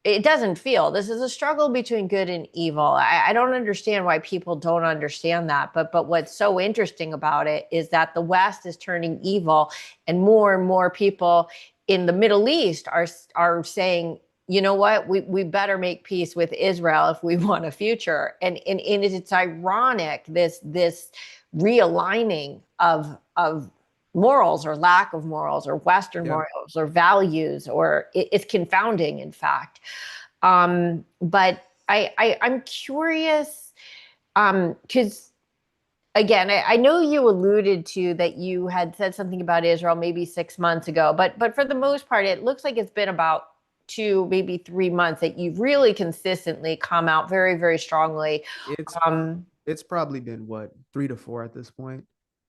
it doesn't feel this is a struggle between good and evil. I don't understand why people don't understand that, but what's so interesting about it is that the West is turning evil, and more people in the Middle East are saying, you know what, we better make peace with Israel if we want a future. And it's ironic, this realigning of morals or lack of morals or Western Yeah. morals or values, or it's confounding, in fact. But I'm curious, because again, I know you alluded to that you had said something about Israel maybe 6 months ago, but for the most part, it looks like it's been about 2, maybe 3 months that you've really consistently come out very, very strongly. It's Um, it's probably been what, 3 to 4 at this point,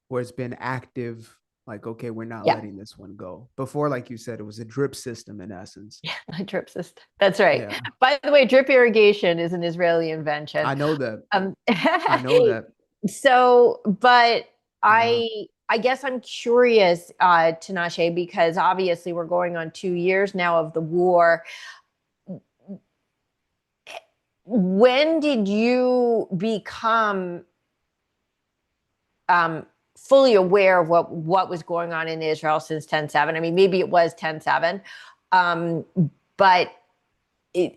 where it's been active, like, okay, we're not yeah, letting this one go. Before, like you said, it was a drip system in essence. a drip system. That's right. Yeah. By the way, drip irrigation is an Israeli invention. I know that. Um, I know that. So, but Yeah. I guess I'm curious, Tinashe, because obviously we're going on 2 years now of the war. When did you become fully aware of what was going on in Israel since 10/7? I mean, maybe it was 10/7, um, but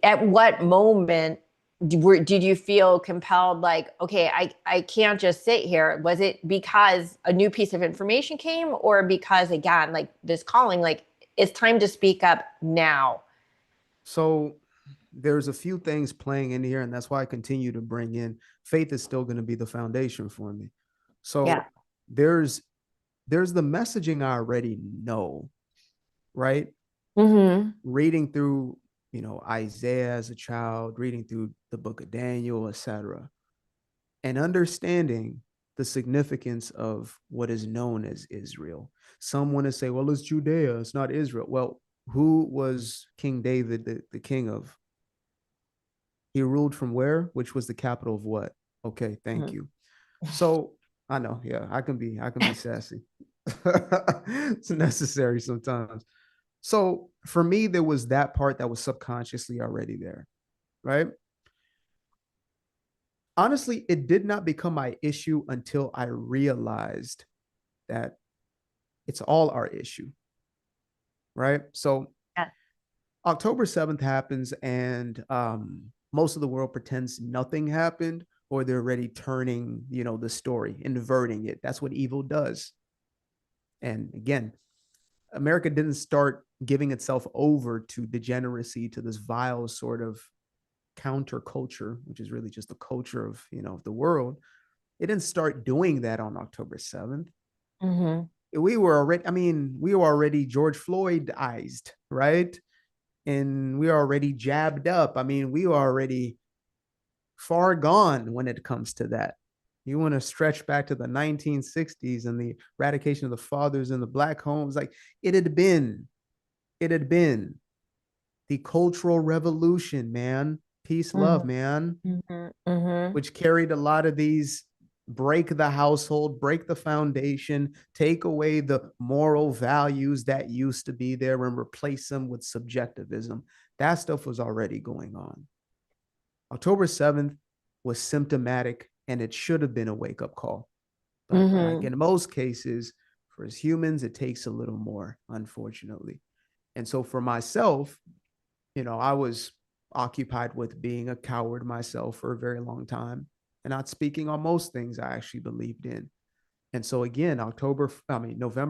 at what moment did you feel compelled, like, okay, I can't just sit here? Was it because a new piece of information came, or because, again, like this calling, like it's time to speak up now? So there's a few things playing in here, and that's why I continue to bring in faith is still going to be the foundation for me. Yeah. So there's the messaging I already know, right? Mm-hmm. Reading through, Isaiah as a child, reading through the book of Daniel, etc., and understanding the significance of what is known as Israel. Some want to say, well, it's Judea, it's not Israel. Well, who was King David the king of? He ruled from where? Which was the capital of what? Okay, thank Mm-hmm. you. So I know, yeah, I can be sassy. It's necessary sometimes. So for me, there was that part that was subconsciously already there, right? Honestly, it did not become my issue until I realized that it's all our issue, right? So Yeah. October 7th happens, and most of the world pretends nothing happened, or they're already turning, the story, inverting it. That's what evil does. And again, America didn't start giving itself over to degeneracy, to this vile sort of counterculture, which is really just the culture of, the world. It didn't start doing that on October 7th. Mm-hmm. We were already George Floydized, right? And we were already jabbed up. I mean, we were already far gone when it comes to that. You want to stretch back to the 1960s and the eradication of the fathers in the black homes, like it had been the cultural revolution, man. Peace, love, Mm-hmm. man, Mm-hmm. Mm-hmm. which carried a lot of these break the household, break the foundation, take away the moral values that used to be there and replace them with subjectivism. That stuff was already going on. October 7th was symptomatic, and it should have been a wake up call. But like Mm-hmm. in most cases, for us humans, it takes a little more, unfortunately. And so for myself, I was occupied with being a coward myself for a very long time. and not speaking on most things I actually believed in. And so again, November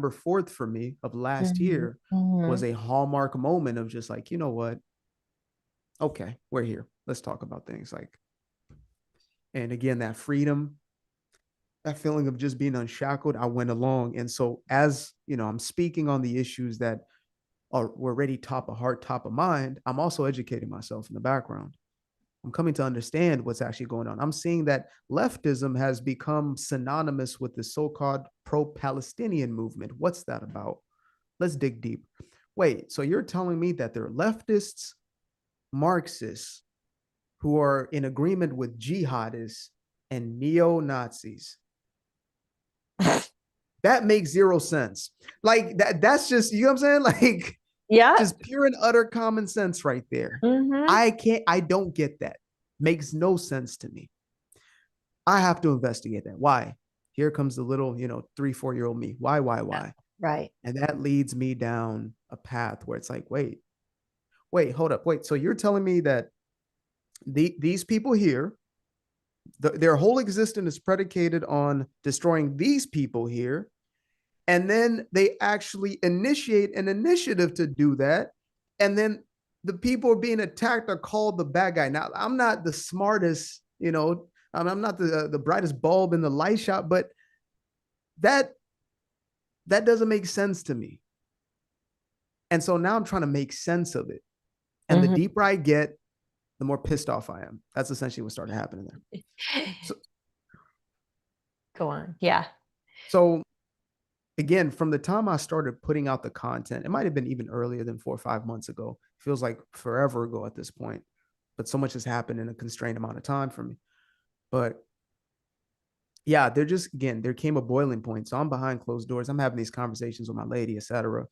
4th for me of last Mhm. year was Mhm. a hallmark moment of just like, you know what? Okay, we're here. Let's talk about things like, and again, that freedom, that feeling of just being unshackled, I went along. And so as, I'm speaking on the issues that were already top of heart, top of mind, I'm also educating myself in the background. I'm coming to understand what's actually going on. I'm seeing that leftism has become synonymous with the so-called pro-Palestinian movement. What's that about? Let's dig deep. Wait, so you're telling me that there are leftists, Marxists, who are in agreement with jihadists and neo-Nazis? That makes zero sense. Like that's just, you know what I'm saying? Like Yeah. just pure and utter common sense right there. Mhm. I don't get that. Makes no sense to me. I have to investigate that. Why? Here comes the little, 3, 4 year old me. Why, Yeah. why? Right. And that leads me down a path where it's like, wait, hold up. Wait. So you're telling me that these people here, their whole existence is predicated on destroying these people here. And then they actually initiate an initiative to do that. And then the people are being attacked are called the bad guy. Now, I'm not the smartest, I'm not the brightest bulb in the light shop, but that that doesn't make sense to me. And so now I'm trying to make sense of it. And the Mhm. deeper I get, the more pissed off I am. That's essentially what started happening there. So, Go on. Yeah. so again, from the time I started putting out the content, it might have been even earlier than 4 or 5 months ago. It feels like forever ago at this point, but so much has happened in a constrained amount of time for me. But yeah, there came a boiling point. So I'm behind closed doors. I'm having these conversations with my lady, etc.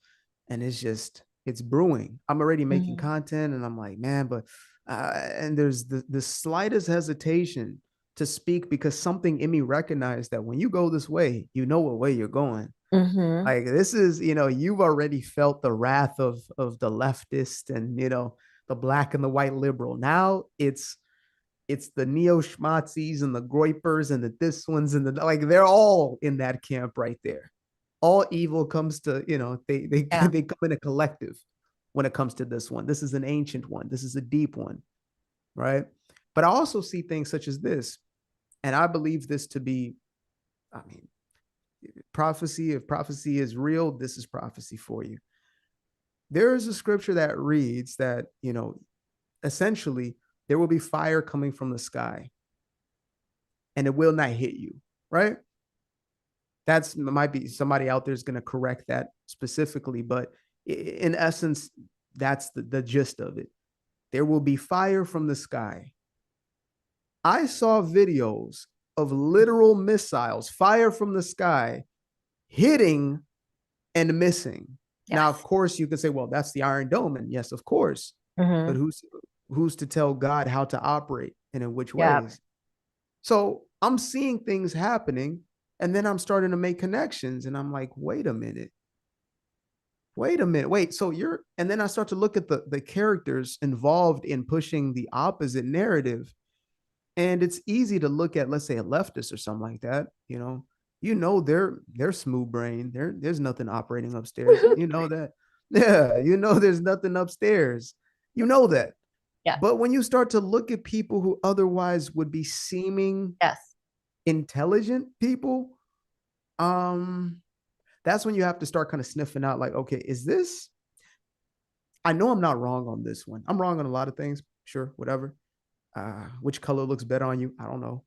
And it's brewing. I'm already making Mhm. content, and I'm like, man, but and there's the slightest hesitation to speak because something in me recognized that when you go this way, you know what way you're going. Mhm. Like this is, you've already felt the wrath of the leftist and the black and the white liberal. Now it's the neo schmatzis and the groypers and the this ones and the like. They're all in that camp right there. All evil comes to they Yeah. they come in a collective when it comes to this one. This is an ancient one. This is a deep one, right? But I also see things such as this, and I believe this to be, I mean, prophecy. If prophecy is real, this is prophecy for you. There is a scripture that reads that, essentially there will be fire coming from the sky and it will not hit you, right? That's might be somebody out there is going to correct that specifically, but in essence, that's the gist of it. There will be fire from the sky. I saw videos of literal missiles, fire from the sky, hitting and missing. Now, of Yes. course, you can say, well, that's the Iron Dome. And yes, of course. But Mhm. who's to tell God how to operate and in which Yeah. ways? So I'm seeing things happening, and then I'm starting to make connections, and I'm like, wait a minute, wait. So and then I start to look at the characters involved in pushing the opposite narrative, and it's easy to look at, let's say, a leftist or something like that. They're smooth brain. There's nothing operating upstairs. You know that. Yeah, there's nothing upstairs. You know that. Yeah. But when you start to look at people who otherwise would be seeming Yes. intelligent people, um, that's when you have to start kind of sniffing out, like, okay, is this? I know I'm not wrong on this one. I'm wrong on a lot of things, sure, whatever. Which color looks better on you? I don't know.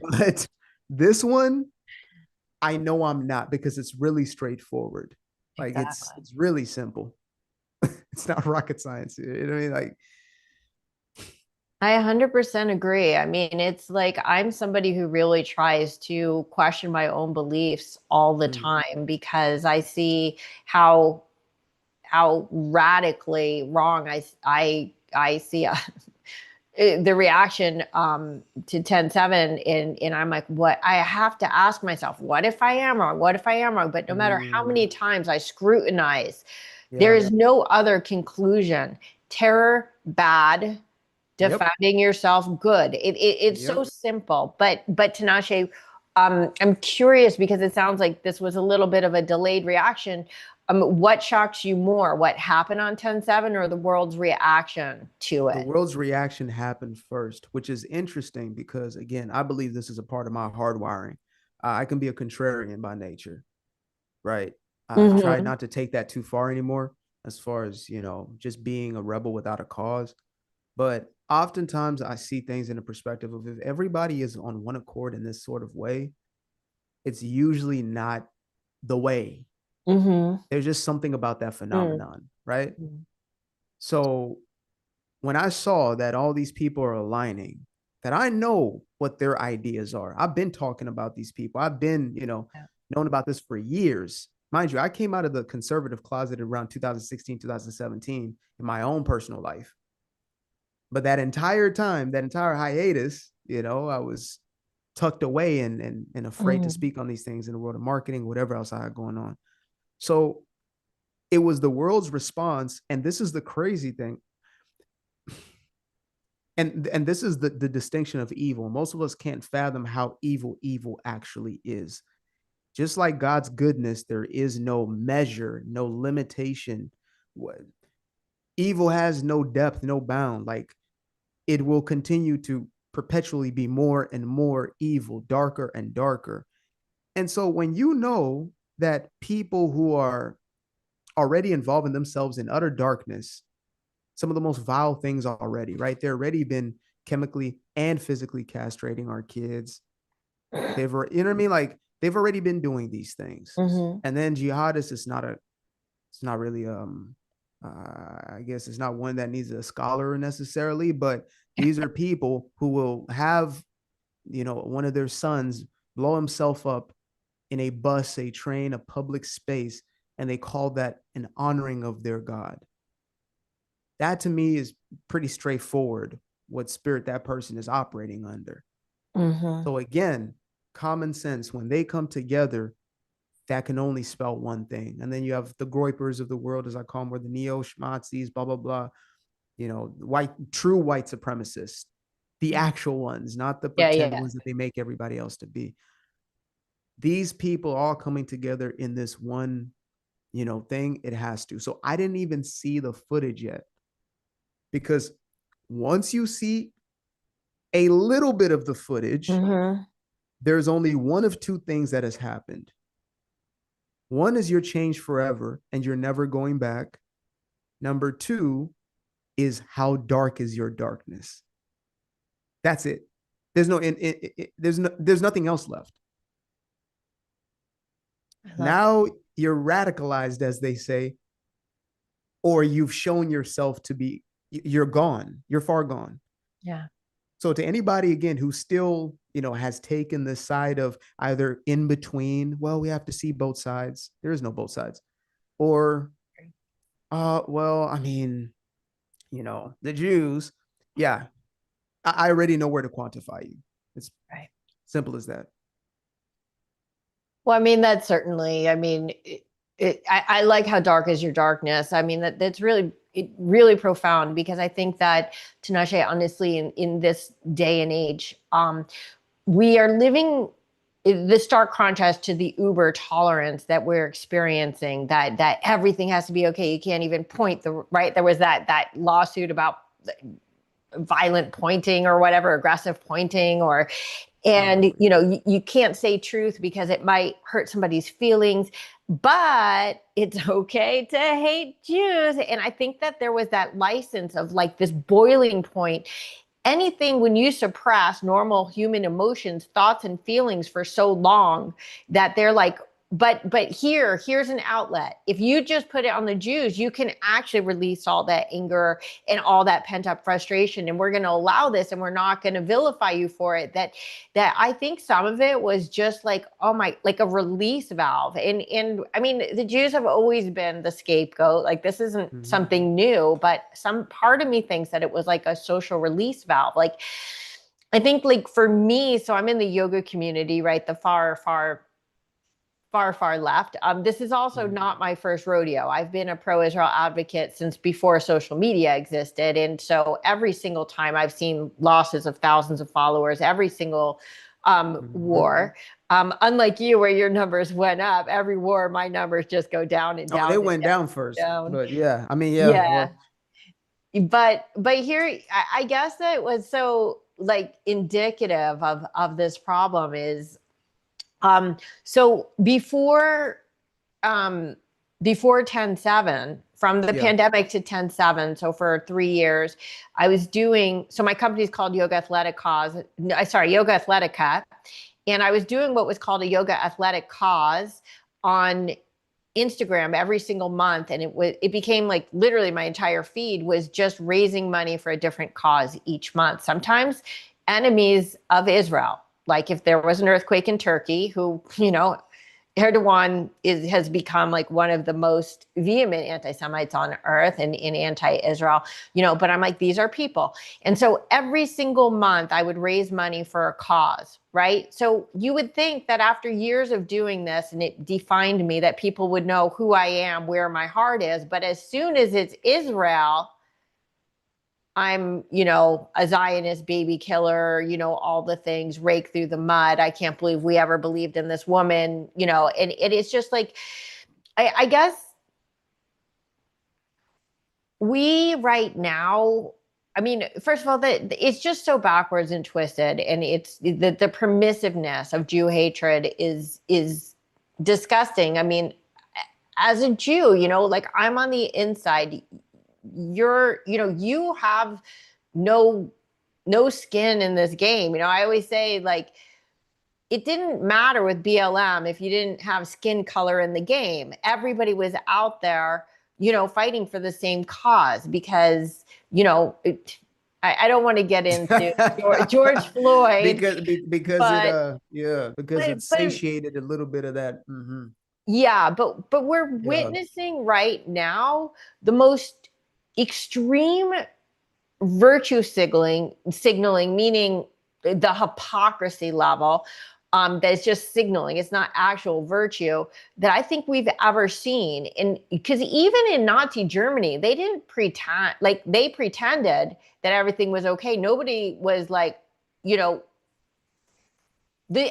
But this one, I know I'm not because it's really straightforward. Like Exactly. it's really simple. It's not rocket science. You know what I mean? Like, I 100% agree. I mean, it's like I'm somebody who really tries to question my own beliefs all the mm, time because I see how radically wrong I see the reaction to 10-7 and I'm like, what? I have to ask myself, what if I am wrong? What if I am wrong? But no matter how mm, many times I scrutinize, there yeah, is no other conclusion. Terror, bad. Yep. defending yourself, good. It's so Yep. simple. But Tinashe, I'm curious because it sounds like this was a little bit of a delayed reaction. What shocks you more? What happened on 10/7 or the world's reaction to The it? world's reaction happened first, which is interesting because, again, I believe this is a part of my hardwiring. I can be a contrarian by nature, right? I've tried Mm-hmm. not to take that too far anymore, as far as, just being a rebel without a cause. But oftentimes I see things in a perspective of, if everybody is on one accord in this sort of way, it's usually not the way. Mm-hmm. There's just something about that phenomenon, right? Mm-hmm. So when I saw that all these people are aligning, that I know what their ideas are. I've been talking about these people. I've been, Yeah. known about this for years. Mind you, I came out of the conservative closet around 2016, 2017 in my own personal life. But that entire time, that entire hiatus, I was tucked away and afraid to Mm-hmm. speak on these things in the world of marketing, whatever else I had going on. So it was the world's response. And this is the crazy thing. And this is the distinction of evil. Most of us can't fathom how evil actually is. Just like God's goodness, there is no measure, no limitation. Evil has no depth, no bound. Like, it will continue to perpetually be more and more evil, darker and darker. And so when you know that people who are already involving themselves in utter darkness, some of the most vile things already, right? They've already been chemically and physically castrating our kids. They've, you know what I mean? Like, they've already been doing these things. Mm-hmm. And then jihadists, it's not really, I guess it's not one that needs a scholar necessarily, but these are people who will have, one of their sons blow himself up in a bus, a train, a public space, and they call that an honoring of their God. That to me is pretty straightforward what spirit that person is operating under. Mm-hmm. So again, common sense, when they come together, that can only spell one thing. And then you have the groypers of the world, as I call them, or the neo-schmazis, blah, blah, blah, true white supremacists, the actual ones, not the Yeah, pretend yeah. ones that they make everybody else to be. These people all coming together in this one, thing, it has to. So I didn't even see the footage yet, because once you see a little bit of the footage, Mm-hmm. there's only one of two things that has happened. One is you're changed forever and you're never going back. Number two is, how dark is your darkness? That's it. There's nothing else left. I love Now you're radicalized, as they say, or you've shown yourself to be, you're gone. You're far gone. Yeah. So to anybody, again, who still, has taken the side of either in between, well, we have to see both sides. There is no both sides. Or, well, I mean, the Jews, yeah, I already know where to quantify you. It's Right. simple as that. Well, I mean, that's certainly, I mean, I like how dark is your darkness. I mean, that's really profound, because I think that, Tinashe, honestly, in this day and age, we are living the stark contrast to the uber tolerance that we're experiencing, that everything has to be okay. You can't even point right. There was that lawsuit about violent pointing or whatever, aggressive pointing, or Oh, and you can't say truth because it might hurt somebody's feelings, but it's okay to hate Jews. And I think that there was that license of like this boiling point. Anything, when you suppress normal human emotions, thoughts and feelings for so long, that they're like, but here's an outlet. If you just put it on the Jews, you can actually release all that anger and all that pent up frustration, and we're going to allow this, and we're not going to vilify you for it. That I think some of it was just like, oh my, like a release valve. And I mean, the Jews have always been the scapegoat. Like, this isn't mm-hmm. something new, but some part of me thinks that it was like a social release valve. Like, I think, like, for me, so I'm in the yoga community, right? The far far, far left. This is also not my first rodeo. I've been a pro-Israel advocate since before social media existed. And so every single time I've seen losses of thousands of followers, every single war. Unlike you, where your numbers went up, every war, my numbers just go down and Oh, down they and went down down and first, down. but yeah, I mean, yeah, Yeah. well, But here, I guess that was so like indicative of this problem is, so um, before 10/7, from the yeah, pandemic to 10/7, so for 3 years, I was doing, so my company's called YOGAthletica, and I was doing what was called a yoga athletic cause on Instagram every single month, and it became like literally my entire feed was just raising money for a different cause each month. Sometimes enemies of Israel, like if there was an earthquake in Turkey, who, Erdogan has become like one of the most vehement anti-Semites on earth and in anti-Israel, but I'm like, these are people. And so every single month I would raise money for a cause, right? So you would think that after years of doing this, and it defined me, that people would know who I am, where my heart is. But as soon as it's Israel, I'm, a Zionist baby killer, all the things, rake through the mud. I can't believe we ever believed in this woman, and it is just like, I guess we right now, I mean, first of all, it's just so backwards and twisted, and it's the permissiveness of Jew hatred is disgusting. I mean, as a Jew, like I'm on the inside. You have no skin in this game. I always say, like, it didn't matter with BLM if you didn't have skin color in the game. Everybody was out there, fighting for the same cause because, I don't want to get into George Floyd, because it but because it but satiated a little bit of that. yeah, but we're Yeah. witnessing right now the most extreme virtue signaling, meaning the hypocrisy level, that is just signaling. It's not actual virtue that I think we've ever seen. And because even in Nazi Germany, they didn't pretend, like they pretended that everything was okay. Nobody was like, the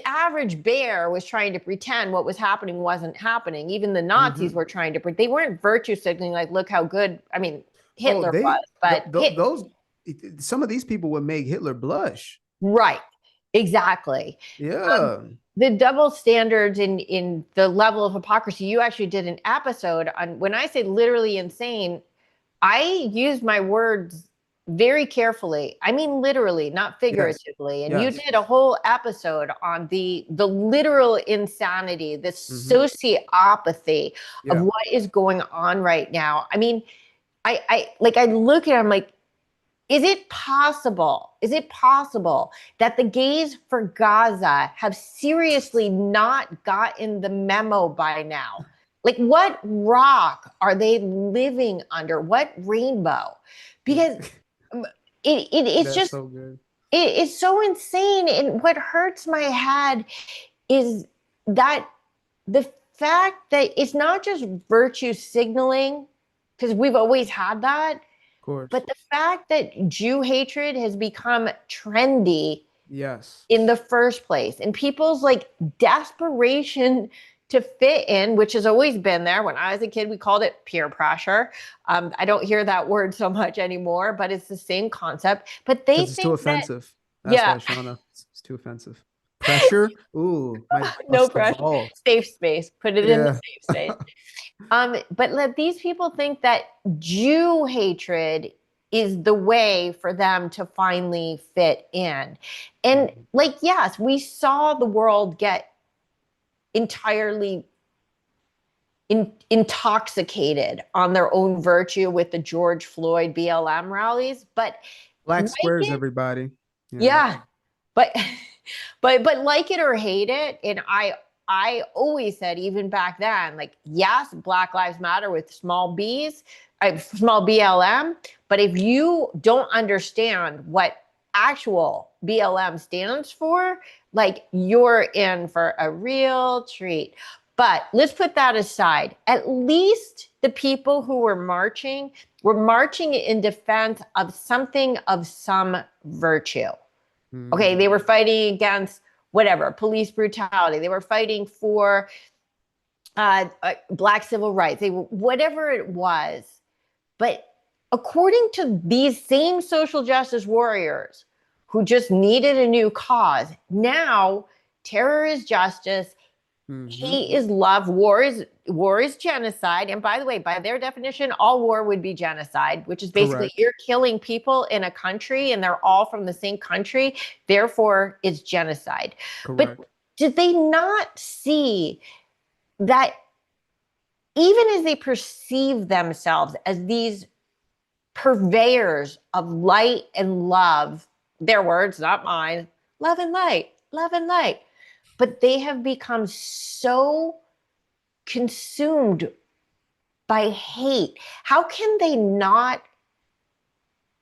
average bear was trying to pretend what was happening wasn't happening. Even the Nazis were trying to, they weren't virtue signaling, like, look how good, I mean, Oh, Hitler was, but those some of these people would make Hitler blush. right, exactly. Um, Yeah. the double standards in the level of hypocrisy. You actually did an episode on, when I say literally insane, I use my words very carefully. I mean literally, not Yes. figuratively. And you Yes. did a whole episode on the literal insanity, the sociopathy of Yeah. what is going on right now. I mean, I look at it, I'm like, is it possible? Is it possible that the gays for Gaza have seriously not gotten the memo by now? Like, what rock are they living under? What rainbow? Because it's That's just, so good. it's so insane. And what hurts my head is that the fact that it's not just virtue signaling, because we've always had that, Of course. but the fact that Jew hatred has become trendy Yes. in the first place, and people's like desperation to fit in, which has always been there. When I was a kid, we called it peer pressure. I don't hear that word so much anymore, but it's the same concept. But they Because it's too think that, offensive. That's yeah, why, Shauna. It's too offensive. Pressure. Ooh, might no bust the pressure, balls. safe space, put it in the Yeah. safe space. But let these people think that Jew hatred is the way for them to finally fit in. And like, yes, we saw the world get entirely intoxicated on their own virtue with the George Floyd BLM rallies, but Black like squares, it, everybody. Yeah. yeah, but but like it or hate it, and I always said, even back then, like, yes, Black Lives Matter with small b's, small BLM, but if you don't understand what actual BLM stands for, like, you're in for a real treat. But let's put that aside. At least the people who were marching in defense of something of some virtue. Okay, they were fighting against whatever, police brutality. They were fighting for Black civil rights. Whatever it was. But according to these same social justice warriors who just needed a new cause, now terror is justice. Hate is love. War is genocide. And by the way, by their definition, all war would be genocide, which is basically you're killing people in a country and they're all from the same country. Therefore, it's genocide. Correct. But did they not see that even as they perceive themselves as these purveyors of light and love, their words, not mine, love and light, but they have become so consumed by hate. How can they not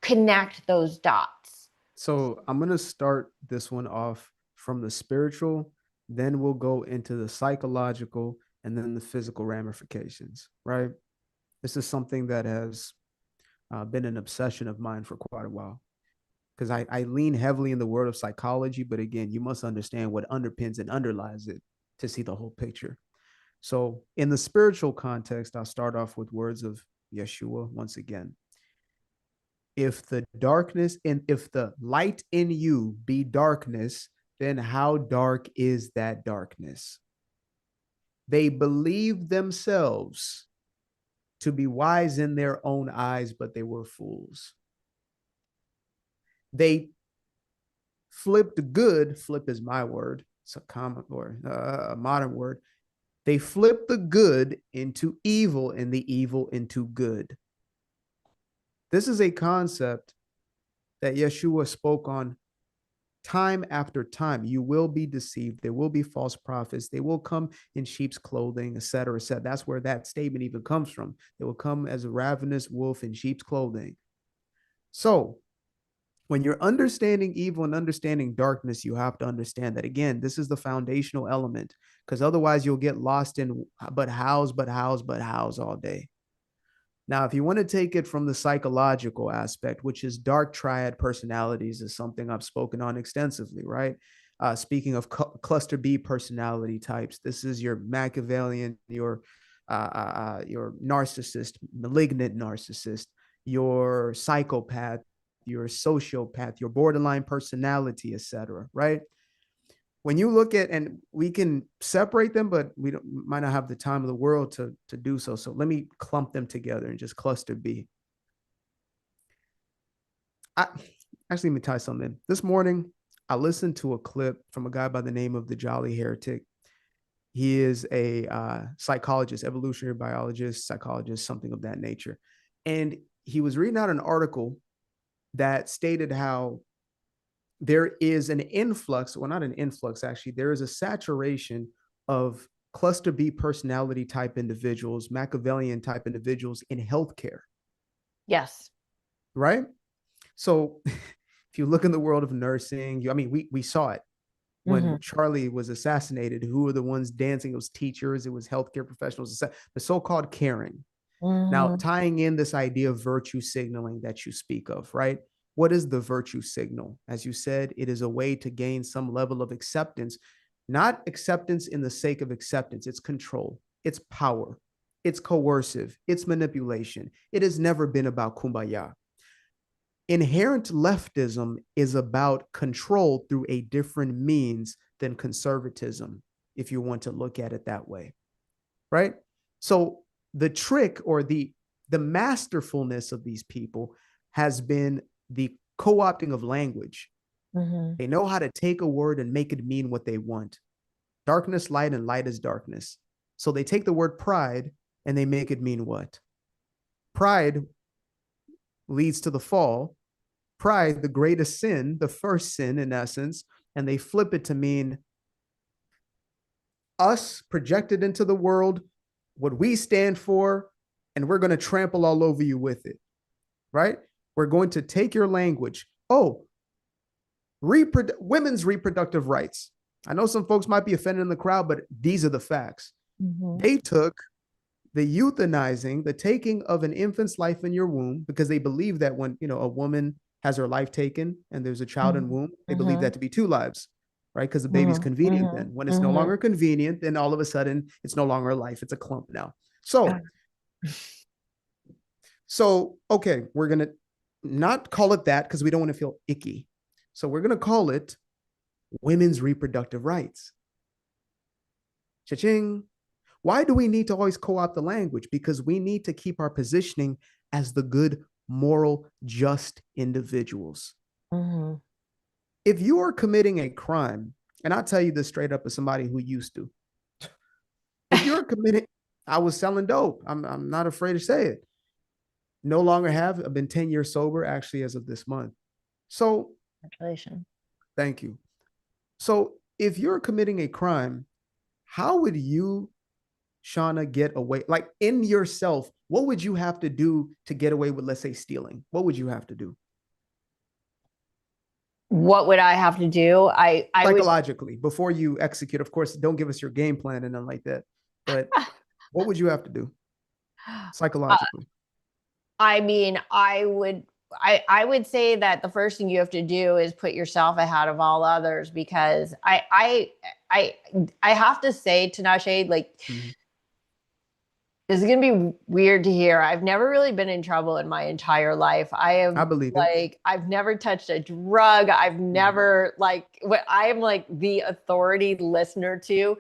connect those dots? So I'm going to start this one off from the spiritual, then we'll go into the psychological, and then the physical ramifications, right? This is something that has been an obsession of mine for quite a while, because I lean heavily in the world of psychology, but again, you must understand what underpins and underlies it to see the whole picture. So in the spiritual context, I'll start off with words of Yeshua once again. If the light in you be darkness, then how dark is that darkness? They believed themselves to be wise in their own eyes, but they were fools. They flipped good, flip is my word, it's a common or a modern word. They flipped the good into evil and the evil into good. This is a concept that Yeshua spoke on time after time. You will be deceived. There will be false prophets. They will come in sheep's clothing, etc., etc. That's where that statement even comes from. They will come as a ravenous wolf in sheep's clothing. So when you're understanding evil and understanding darkness, you have to understand that, again, this is the foundational element, because otherwise you'll get lost in but hows all day. Now, if you want to take it from the psychological aspect, which is dark triad personalities, is something I've spoken on extensively, right? Speaking of cluster B personality types, this is your Machiavellian, your narcissist, malignant narcissist, your psychopath, your sociopath, your borderline personality, etc., right? When you look at, and we can separate them, but might not have the time of the world to do so. So let me clump them together and just cluster B. Actually, let me tie something in. This morning, I listened to a clip from a guy by the name of the Jolly Heretic. He is a psychologist, evolutionary biologist, psychologist, something of that nature. And he was reading out an article that stated how there is an influx, well, not an influx, actually, there is a saturation of cluster B personality type individuals, Machiavellian type individuals in healthcare. Yes. Right? So if you look in the world of nursing, we saw it when Charlie was assassinated. Who were the ones dancing? It was teachers, it was healthcare professionals, the so-called caring. Now, tying in this idea of virtue signaling that you speak of, right? What is the virtue signal? As you said, it is a way to gain some level of acceptance, not acceptance in the sake of acceptance. It's control, it's power, it's coercive, it's manipulation. It has never been about kumbaya. Inherent leftism is about control through a different means than conservatism, if you want to look at it that way, right? So the trick or the masterfulness of these people has been the co-opting of language. They know how to take a word and make it mean what they want. Darkness, light, and light is darkness. So they take the word pride and they make it mean what? Pride leads to the fall. Pride, the greatest sin, the first sin in essence, and they flip it to mean us projected into the world, what we stand for, and we're going to trample all over you with it, right? We're going to take your language. Oh, women's reproductive rights. I know some folks might be offended in the crowd, but these are the facts. They took the euthanizing, the taking of an infant's life in your womb, because they believe that when, a woman has her life taken and there's a child in womb, they believe that to be two lives, right? Because the baby's convenient then. When it's no longer convenient, then all of a sudden it's no longer a life, it's a clump now. So okay, we're going to not call it that because we don't want to feel icky. So we're going to call it women's reproductive rights. Cha-ching. Why do we need to always co-opt the language? Because we need to keep our positioning as the good, moral, just individuals. If you are committing a crime, and I'll tell you this straight up as somebody who used to, if you're committing, I was selling dope. I'm not afraid to say it. No longer have. I've been 10 years sober, actually, as of this month. So, congratulations. Thank you. So, if you're committing a crime, how would you, Shana, get away? Like in yourself, what would you have to do to get away with, let's say, stealing? What would you have to do? What would I have to do? I psychologically before you execute. Of course, don't give us your game plan and nothing like that. But what would you have to do psychologically? I mean, I would say that the first thing you have to do is put yourself ahead of all others, because I have to say, Tinashe, like, this is going to be weird to hear. I've never really been in trouble in my entire life. I believe it. I've never touched a drug. I've never I am like the authority listener to.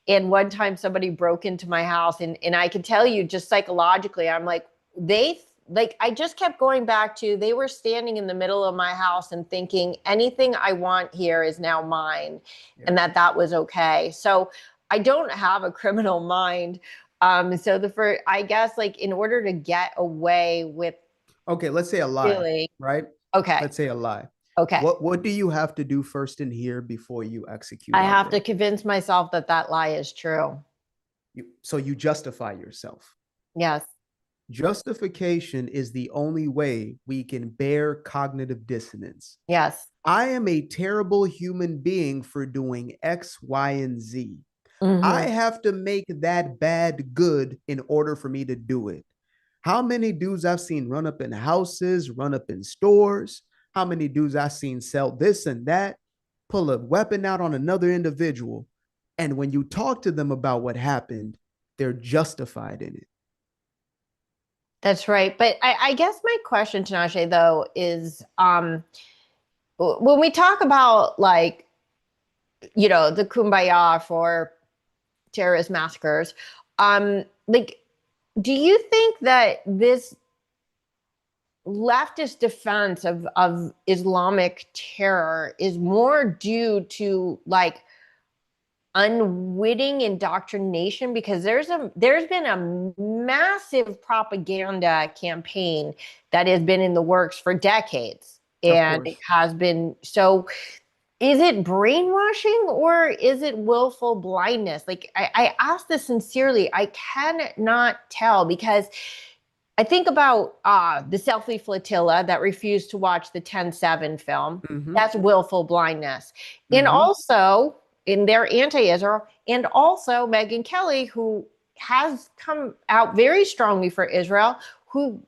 And one time somebody broke into my house, and I can tell you just psychologically, I'm like, I just kept going back to, they were standing in the middle of my house and thinking anything I want here is now mine, and that was okay. So I don't have a criminal mind. So I guess, like, in order to get away with, okay, let's say a lie, right? Okay. Let's say a lie. Okay. What do you have to do first in here before you execute? I have to convince myself that lie is true. So you justify yourself. Yes. Justification is the only way we can bear cognitive dissonance. Yes. I am a terrible human being for doing X, Y, and Z. I have to make that bad good in order for me to do it. How many dudes I've seen run up in houses, run up in stores? How many dudes I've seen sell this and that, pull a weapon out on another individual? And when you talk to them about what happened, they're justified in it. That's right. But I guess my question, Tinashe, though, is when we talk about, like, the kumbaya for terrorist massacres, like, do you think that this leftist defense of Islamic terror is more due to, like, unwitting indoctrination? Because there's been a massive propaganda campaign that has been in the works for decades, and it has been so. Is it brainwashing, or is it willful blindness? Like, I ask this sincerely. I cannot tell, because I think about the selfie flotilla that refused to watch the 10/7 film. That's willful blindness. And also, in their anti-Israel, and also Megyn Kelly, who has come out very strongly for Israel, who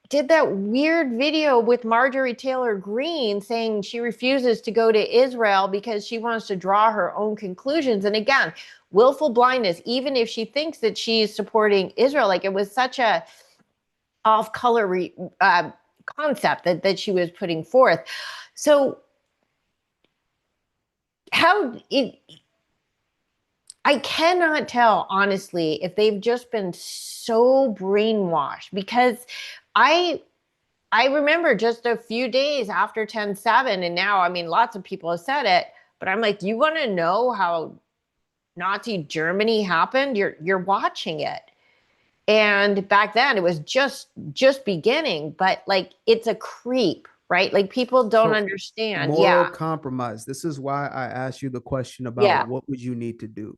did that weird video with Marjorie Taylor Greene saying she refuses to go to Israel because she wants to draw her own conclusions. And again, willful blindness, even if she thinks that she's supporting Israel. Like, it was such a off-color concept that she was putting forth. So I cannot tell, honestly, if they've just been so brainwashed, because I remember just a few days after 10/7, and now, I mean, lots of people have said it, but I'm like, you want to know how Nazi Germany happened? You're watching it. And back then it was just beginning, but, like, it's a creep, right? Like, people don't understand. Moral compromise. This is why I asked you the question about what would you need to do?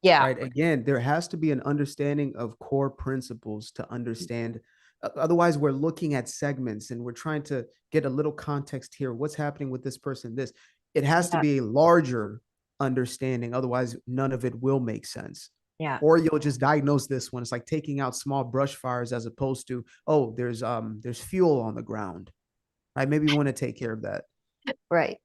Right. Again, there has to be an understanding of core principles to understand. Otherwise, we're looking at segments and we're trying to get a little context here. What's happening with this person? It has to be a larger understanding. Otherwise, none of it will make sense. Yeah. Or you'll just diagnose this one. It's like taking out small brush fires as opposed to, oh, there's fuel on the ground. Right? Maybe we want to take care of that. Right.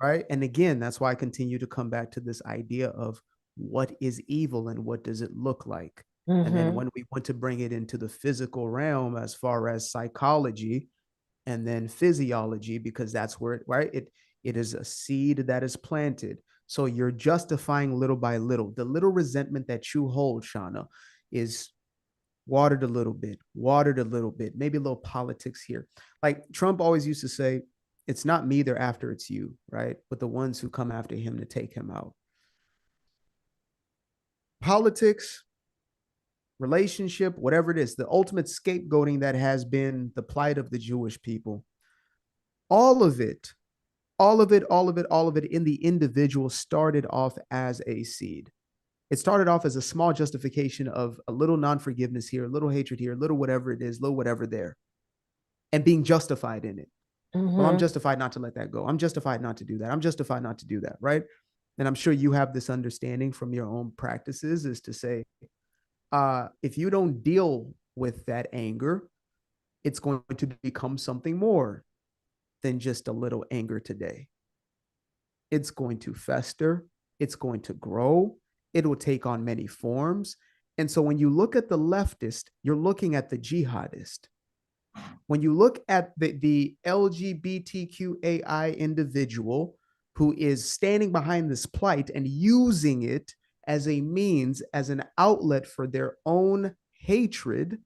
Right. And again, that's why I continue to come back to this idea of what is evil and what does it look like. And then Mm-hmm. when we want to bring it into the physical realm as far as psychology and then physiology, because that's where it is a seed that is planted. So you're justifying little by little. The little resentment that you hold, Shana, is watered a little bit, maybe a little politics here. Like Trump always used to say, it's not me they're after, it's you, right? But the ones who come after him to take him out. Politics, relationship, whatever it is, the ultimate scapegoating that has been the plight of the Jewish people, all of it, all of it in the individual started off as a seed. It started off as a small justification of a little non-forgiveness here, a little hatred here, a little whatever it is, little whatever there, and being justified in it. Well, I'm Mm-hmm. justified not to let that go. I'm justified not to do that. I'm justified not to do that, right? And I'm sure you have this understanding from your own practices is to say, if you don't deal with that anger, it's going to become something more than just a little anger today. It's going to fester, it's going to grow, it will take on many forms. And so when you look at the leftist, you're looking at the jihadist. When you look at the LGBTQAI individual who is standing behind this plight and using it as a means, as an outlet for their own hatred,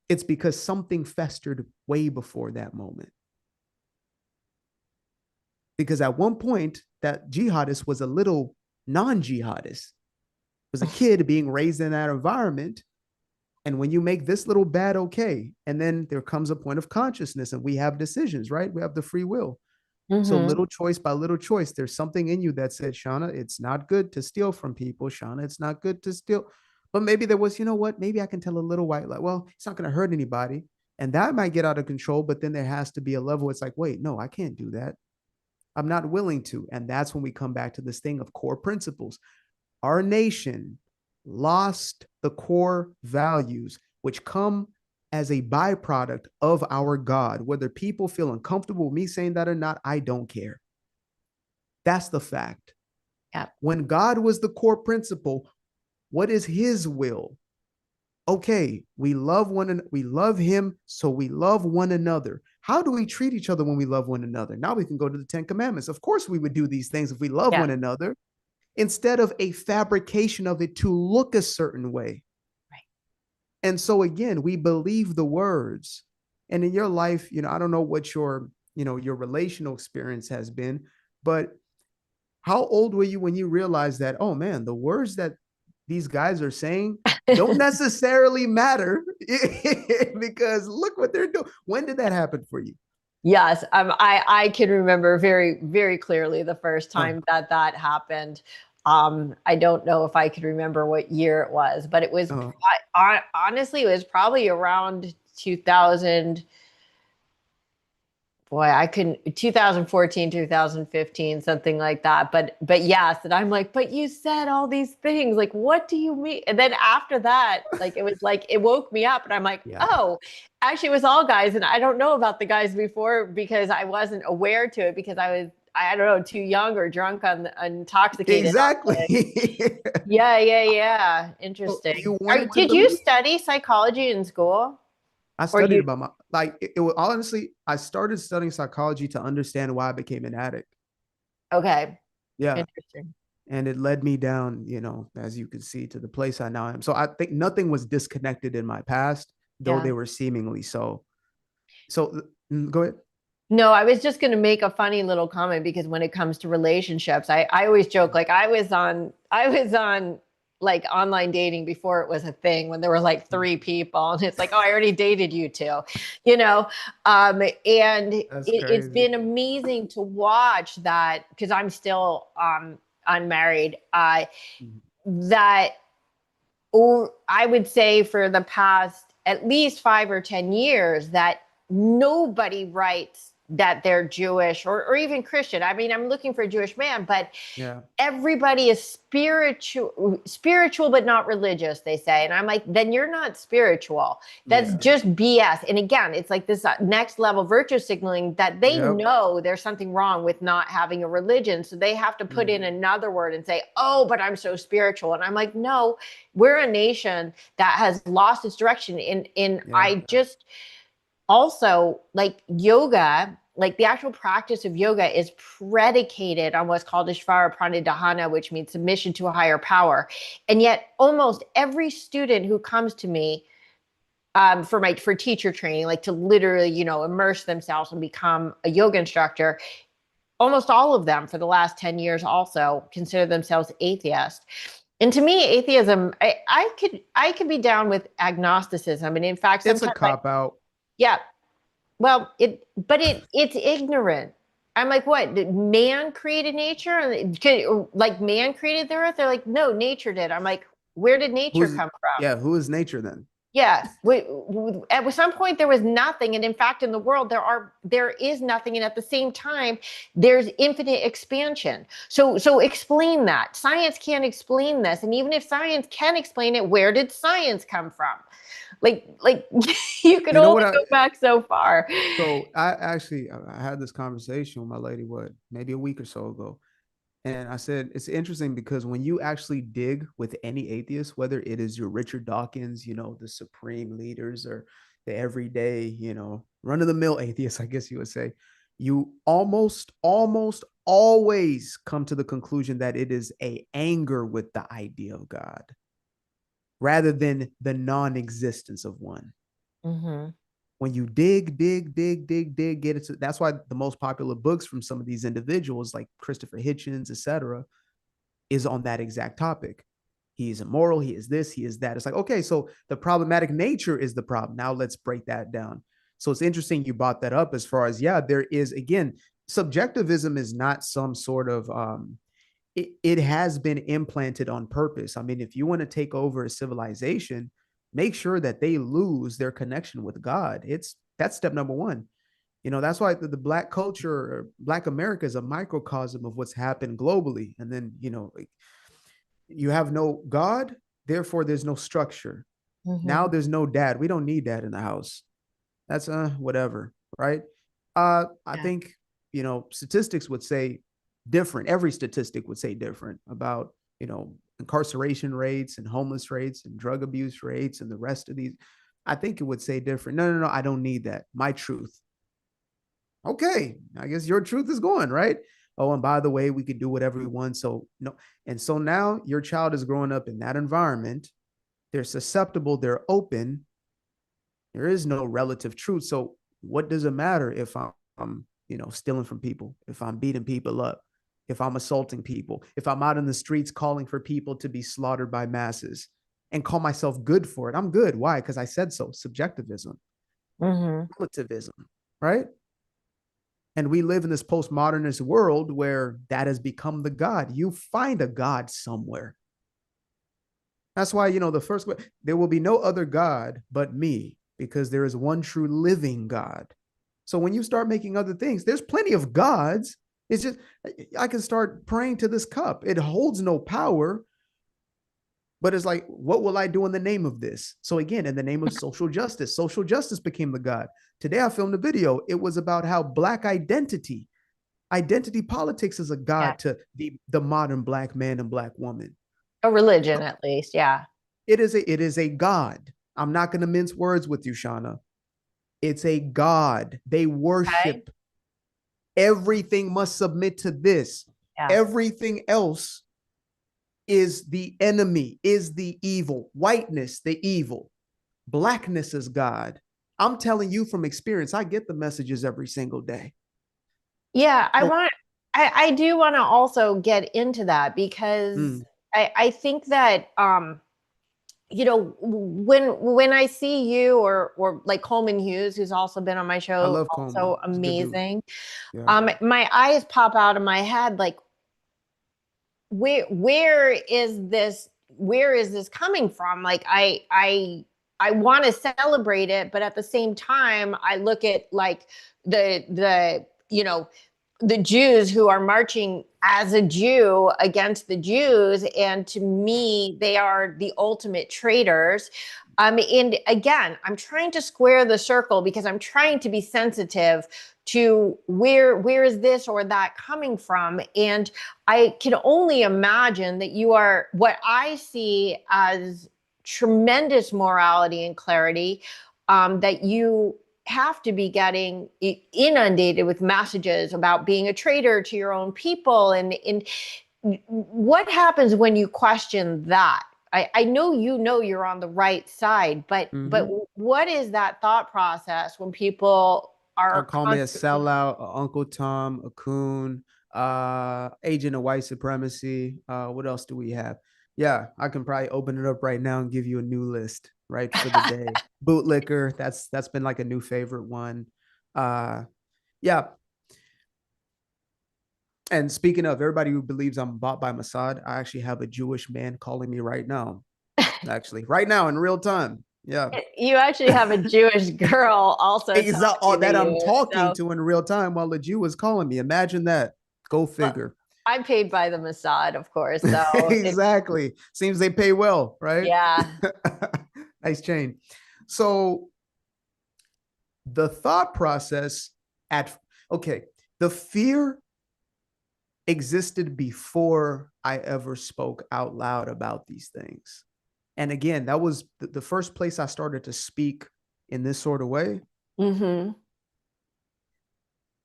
it's because something festered way before that moment. Because at one point, that jihadist was a little non-jihadist, was a kid being raised in that environment. And when you make this little bad okay, and then there comes a point of consciousness and we have decisions, right? We have the free will. So Mm-hmm. little choice by little choice, there's something in you that said, Shana, it's not good to steal from people. Shana, it's not good to steal. But maybe there was, you know what? Maybe I can tell a little white lie. Well, it's not going to hurt anybody. And that might get out of control. But then there has to be a level. It's like, wait, no, I can't do that. I'm not willing to. And that's when we come back to this thing of core principles. Our nation lost the core values, which come as a byproduct of our God. Whether people feel uncomfortable with me saying that or not, I don't care. That's the fact. Yeah. When God was the core principle, what is his will? Okay, we love him, so we love one another. How do we treat each other when we love one another? Now we can go to the 10 Commandments. Of course, we would do these things if we love Yeah. one another, instead of a fabrication of it to look a certain way. Right. And so again, we believe the words. And in your life, I don't know what your relational experience has been, but how old were you when you realized that, oh man, the words that these guys are saying don't necessarily matter because look what they're doing. When did that happen for you? Yes, I can remember very, very clearly the first Uh, time that happened. I don't know if I could remember what year it was, but it was uh, honestly, it was probably around 2000. Boy, I couldn't 2014, 2015, something like that. But yes, and I'm like, but you said all these things. Like, what do you mean? And then after that, like it was like it woke me up and I'm like, yeah, oh, actually it was all guys. And I don't know about the guys before because I wasn't aware to it because I don't know, too young or drunk on intoxicated on exactly. the yeah, yeah, yeah. So Interesting. you wanted to Did you believe. study psychology in school? I Or studied you about my like it was honestly, I started studying psychology to understand why I became an addict. okay. Yeah. Interesting. And it led me down, as you can see, to the place I now am. So I think nothing was disconnected in my past, though Yeah. they were seemingly so. So go ahead. No, I was just going to make a funny little comment because when it comes to relationships, I always joke like I was on like online dating before it was a thing when there were like three people and it's like, oh, I already dated you two, you know. And That's it's crazy. been amazing to watch that because I'm still unmarried. That or I would say for the past at least 5 or 10 years that nobody writes that they're Jewish or even Christian. I mean, I'm looking for a Jewish man, but Yeah. everybody is spiritual, but not religious, they say. And I'm like, then you're not spiritual. That's Yeah. just BS. And again, it's like this next level virtue signaling that they Yep. know there's something wrong with not having a religion. So they have to put in another word and say, oh, but I'm so spiritual. And I'm like, no, we're a nation that has lost its direction. Yeah. I just also like yoga, like the actual practice of yoga is predicated on what's called Ishvara Pranidhana, which means submission to a higher power. And yet almost every student who comes to me for teacher training, like to literally, immerse themselves and become a yoga instructor, almost all of them for the last 10 years also consider themselves atheist. And to me, atheism, I could be down with agnosticism. And in fact, It's a sometimes cop out. yeah, well, it's ignorant. I'm like, what? Did man created nature? Like man created the earth? They're like, no, nature did. I'm like, where did nature Who's come from? yeah, who is nature then? Yeah, at some point there was nothing, and in fact, in the world there is nothing, and at the same time, there's infinite expansion. So explain that. Science can't explain this, and even if science can explain it, where did science come from? Like you could You know only what I go back so far. so I actually I had this conversation with my lady what maybe a week or so ago. And I said, it's interesting because when you actually dig with any atheist, whether it is your Richard Dawkins, the supreme leaders, or the everyday, run of the mill atheists, I guess you would say, you almost always come to the conclusion that it is a anger with the idea of God rather than the non existence of one. Mm-hmm. When you dig, get it. That's why the most popular books from some of these individuals, like Christopher Hitchens, etc., is on that exact topic. He is immoral. He is this. He is that. It's like, okay, so the problematic nature is the problem. Now let's break that down. So it's interesting you brought that up as far as, yeah, there is, again, subjectivism is not some sort of, it has been implanted on purpose. I mean, if you want to take over a civilization, make sure that they lose their connection with God. That's step number one. That's why the black culture or black America is a microcosm of what's happened globally. And then, like, you have no God, therefore there's no structure. Now Mm-hmm. there's no dad. We don't need dad in the house. That's whatever, right? I Yeah. think, statistics would say different. Every statistic would say different about, incarceration rates and homeless rates and drug abuse rates and the rest of these. I think it would say different. No, I don't need that. My truth. Okay, I guess your truth is going, right? Oh, and by the way, we can do whatever we want. So, no. And so now your child is growing up in that environment. They're susceptible, they're open. There is no relative truth. So, what does it matter if I'm stealing from people, if I'm beating people up, if I'm assaulting people, if I'm out in the streets calling for people to be slaughtered by masses and call myself good for it? I'm good. Why? Because I said so. Subjectivism, Mm-hmm. relativism, right? And we live in this postmodernist world where that has become the God. You find a God somewhere. That's why, the first, there will be no other God but me, because there is one true living God. So when you start making other things, there's plenty of gods. It's just, I can start praying to this cup. It holds no power, but it's like, what will I do in the name of this? So again, in the name of social justice became the God. Today I filmed a video. It was about how Black identity politics is a Yeah. god to the modern Black man and Black woman. A religion, at least. Yeah. It is a god. I'm not going to mince words with you, Shana. It's a god. They Okay. worship. Everything must submit to this. Yeah. Everything else is the enemy, is the evil. Whiteness, the evil. Blackness is God. I'm telling you from experience, I get the messages every single day. Yeah. So, I do want to also get into that because mm, I think that, when I see you or like Coleman Hughes, who's also been on my I show, love Coleman. also He's a good dude. amazing. Yeah. My eyes pop out of my head like, where is this coming from? Like, I I want to celebrate it, but at the same time, I look at like the Jews who are marching as a Jew against the Jews, and to me, they are the ultimate traitors. And again, I'm trying to square the circle because I'm trying to be sensitive to where is this or that coming from, and I can only imagine that you are what I see as tremendous morality and clarity, that you have to be getting inundated with messages about being a traitor to your own people. And what happens when you question that? I know you're on the right side, but what is that thought process when people Or are call me a constantly sellout, a Uncle Tom, a coon, agent of white supremacy. What else do we have? Yeah, I can probably open it up right now and give you a new list, right, for the day. Bootlicker, that's been like a new favorite one. Yeah. And speaking of everybody who believes I'm bought by Mossad, I actually have a Jewish man calling me right now. Actually, right now in real time. Yeah. you actually have a Jewish girl also Exactly. talking to That I'm you. talking So to in real time while a Jew is calling me. Imagine that. Go well, figure. I'm paid by the Mossad, of course. So Exactly. Seems they pay well, right? yeah. Nice chain. So the thought process at okay, the fear existed before I ever spoke out loud about these things. And again, that was the first place I started to speak in this sort of way Mm-hmm.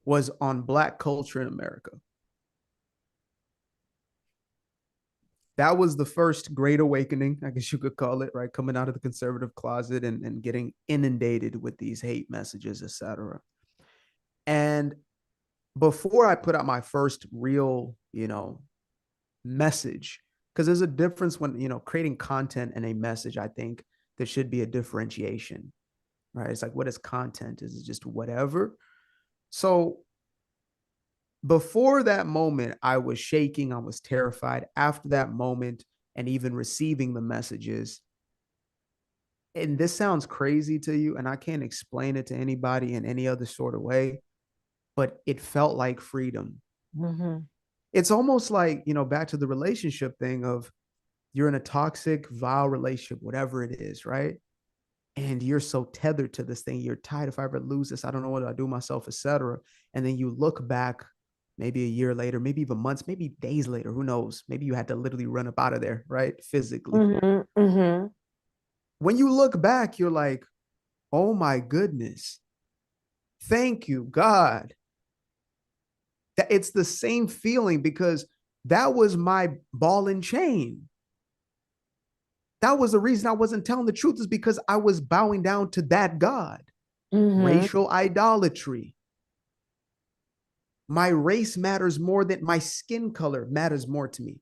was on Black culture in America. That was the first great awakening, I guess you could call it, right? Coming out of the conservative closet and getting inundated with these hate messages, etc. And before I put out my first real, message, because there's a difference when, creating content and a message, I think there should be a differentiation, right? It's like, what is content? Is it just whatever? So before that moment, I was shaking, I was terrified. After that moment, and even receiving the messages, and this sounds crazy to you, and I can't explain it to anybody in any other sort of way, but it felt like freedom. Mm-hmm. It's almost like, back to the relationship thing of you're in a toxic, vile relationship, whatever it is, right? And you're so tethered to this thing. You're tired. If I ever lose this, I don't know what I do myself, etc. And then you look back maybe a year later, maybe even months, maybe days later, who knows? Maybe you had to literally run up out of there, right? Physically. Mm-hmm. Mm-hmm. When you look back, you're like, oh my goodness. Thank you, God. That it's the same feeling because that was my ball and chain. That was the reason I wasn't telling the truth, is because I was bowing down to that God. Mm-hmm. Racial idolatry. My race matters more than my skin color matters more to me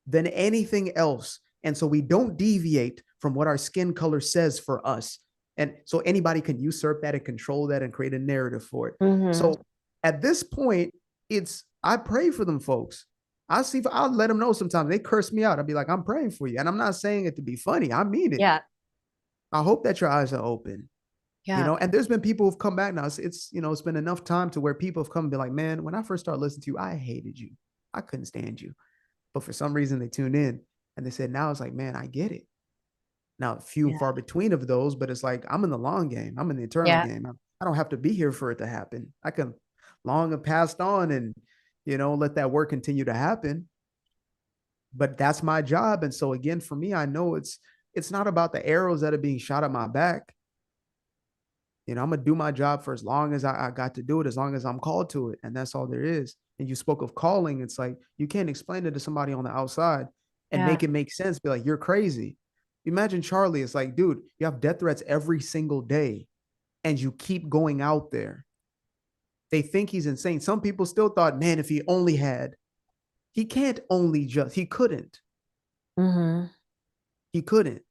than anything else. And so we don't deviate from what our skin color says for us. And so anybody can usurp that and control that and create a narrative for it. Mm-hmm. So at this point, I pray for them folks. I'll let them know sometimes. They curse me out. I'll be like, I'm praying for you. And I'm not saying it to be funny. I mean it. Yeah. I hope that your eyes are open. Yeah. And there's been people who've come back now. It's been enough time to where people have come and be like, man, when I first started listening to you, I hated you. I couldn't stand you. But for some reason they tuned in and they said, now it's like, man, I get it. Now, few and Yeah. far between of those, but it's like, I'm in the long game. I'm in the eternal Yeah. game. I don't have to be here for it to happen. I can long have passed on and, let that work continue to happen. But that's my job. And so again, for me, I know it's not about the arrows that are being shot at my back. I'm gonna do my job for as long as I got to do it, as long as I'm called to it, and that's all there is. And you spoke of calling. It's like you can't explain it to somebody on the outside and Yeah. make it make sense. Be like, you're crazy. Imagine Charlie. It's like, dude, you have death threats every single day, and you keep going out there. They think he's insane. Some people still thought, man, if he only had, he can't only just, he couldn't. Mm-hmm. He couldn't.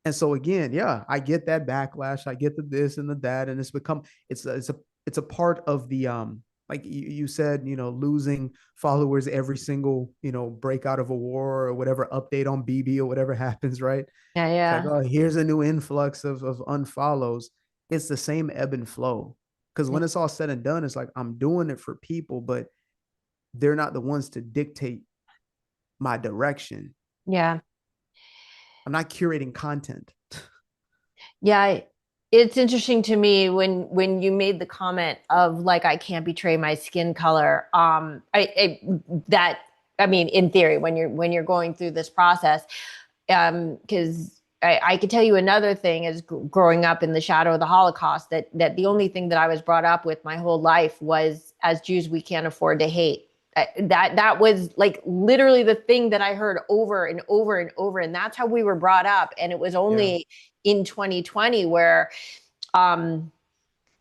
And so again, yeah, I get that backlash. I get the this and the that, and it's a part of the like you said, losing followers every single, breakout of a war or whatever update on BB or whatever happens, right? Yeah, It's like, yeah, oh, here's a new influx of unfollows. It's the same ebb and flow. Because when it's all said and done, it's like I'm doing it for people, but they're not the ones to dictate my direction. yeah. I'm not curating content. Yeah, it's interesting to me when you made the comment of like I can't betray my skin color. That I mean, in theory, when you're going through this process, because I could tell you another thing is growing up in the shadow of the Holocaust, that the only thing that I was brought up with my whole life was, as Jews we can't afford to hate. That was like literally the thing that I heard over and over and over, and that's how we were brought up. And it was Yeah. only in 2020 where, um,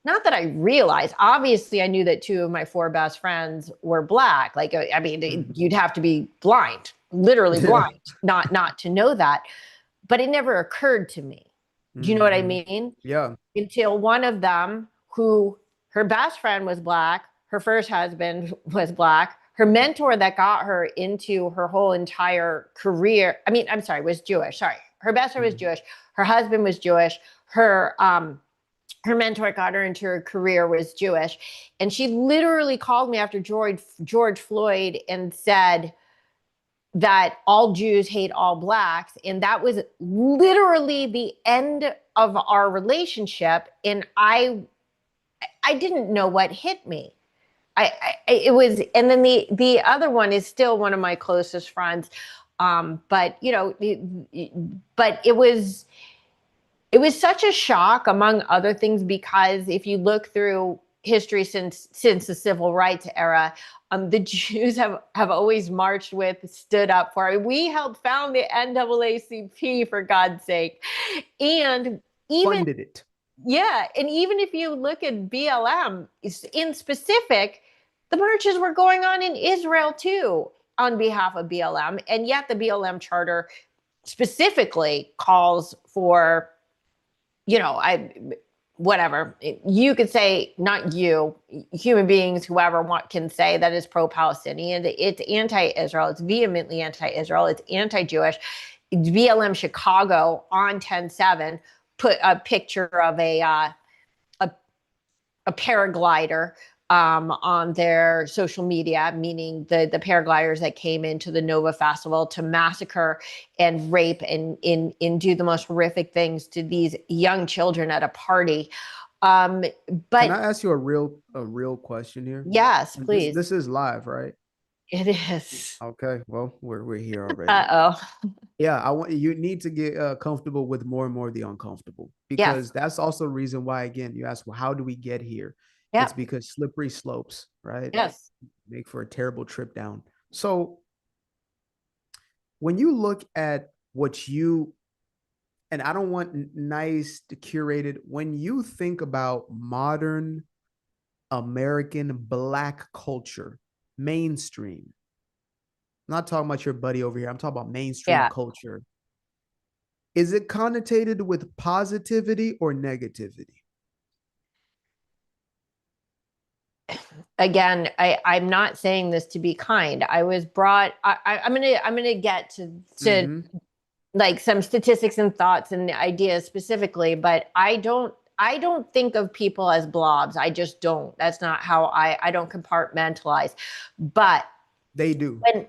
not that I realized, obviously I knew that two of my four best friends were Black. Like, I mean, Mhm. you'd have to be blind, literally Yeah. blind, not to know that. But it never occurred to me. Do you know what I Hmm. mean? Yeah. Until one of them, who her best friend was Black, her first husband was Black, her mentor that got her into her whole entire career, I mean, I'm sorry, was Jewish. Sorry. Her best friend was Mhm. Jewish. Her husband was Jewish. Her mentor got her into her career was Jewish. And she literally called me after George Floyd and said that all Jews hate all Blacks. And that was literally the end of our relationship. And I didn't know what hit me. It was, and then the other one is still one of my closest friends. But but it was such a shock, among other things, because if you look through history since the civil rights era, the Jews have always marched with, stood up for. We helped found the NAACP, for God's sake, and even Funded it. yeah, and even if you look at BLM in specific, the marches were going on in Israel too on behalf of BLM, and yet the BLM charter specifically calls for, I whatever you could say, not you, human beings, whoever can say that is pro-Palestinian. It's anti-Israel. It's vehemently anti-Israel. It's anti-Jewish. BLM Chicago on 10/7 put a picture of a, a paraglider on their social media, meaning the paragliders that came into the Nova Festival to massacre and rape and do the most horrific things to these young children at a party. Um, Can but I ask you a real question here? yes, And this please. this is live, right? It is. Okay. Well, we're here already. Uh-oh. Yeah, you need to get comfortable with more and more of the uncomfortable, Yes. because that's also the reason why, again, you ask, well, how do we get here? It's Yep. because slippery slopes, right? Yes. Make for a terrible trip down. So when you look at what you, and I don't want nice curated, when you think about modern American Black culture, mainstream, I'm not talking about your buddy over here, I'm talking about mainstream Yeah. culture. Is it connotated with positivity or negativity? Again, I'm not saying this to be kind. I was brought. I'm gonna get to Mm-hmm. like some statistics and thoughts and ideas specifically, but I don't think of people as blobs. I just don't. That's not how I don't compartmentalize. But They do. when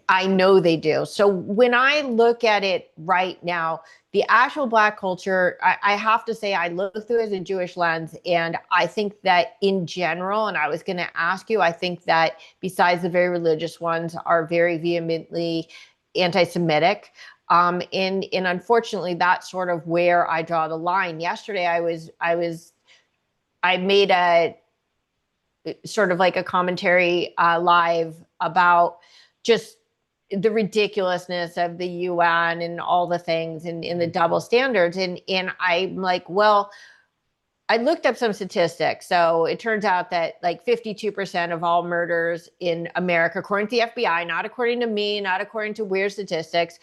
I know they do. So when I look at it right now, the actual Black culture, I have to say, I look through it as a Jewish lens. And I think that in general, and I was going to ask you, I think that besides the very religious ones, are very vehemently anti-Semitic. And unfortunately, that's sort of where I draw the line. Yesterday, I made a sort of like a commentary live about just the ridiculousness of the UN and all the things and the double standards. And I'm like, well, I looked up some statistics. So it turns out that like 52% of all murders in America, according to the FBI, not according to me, not according to weird statistics,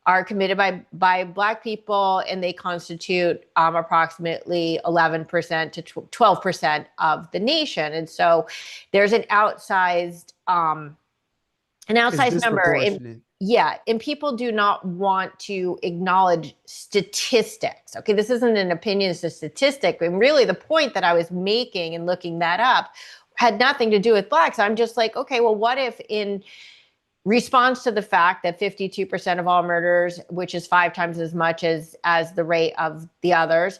are committed by Black people, and they constitute approximately 11% to 12% of the nation. And so there's an It's outsized number. And disproportionate. yeah, and people do not want to acknowledge statistics. Okay, this isn't an opinion, it's a statistic. And really the point that I was making and looking that up had nothing to do with Blacks. I'm just like, okay, well, what if in response to the fact that 52% of all murders, which is 5 times as much as the rate of the others,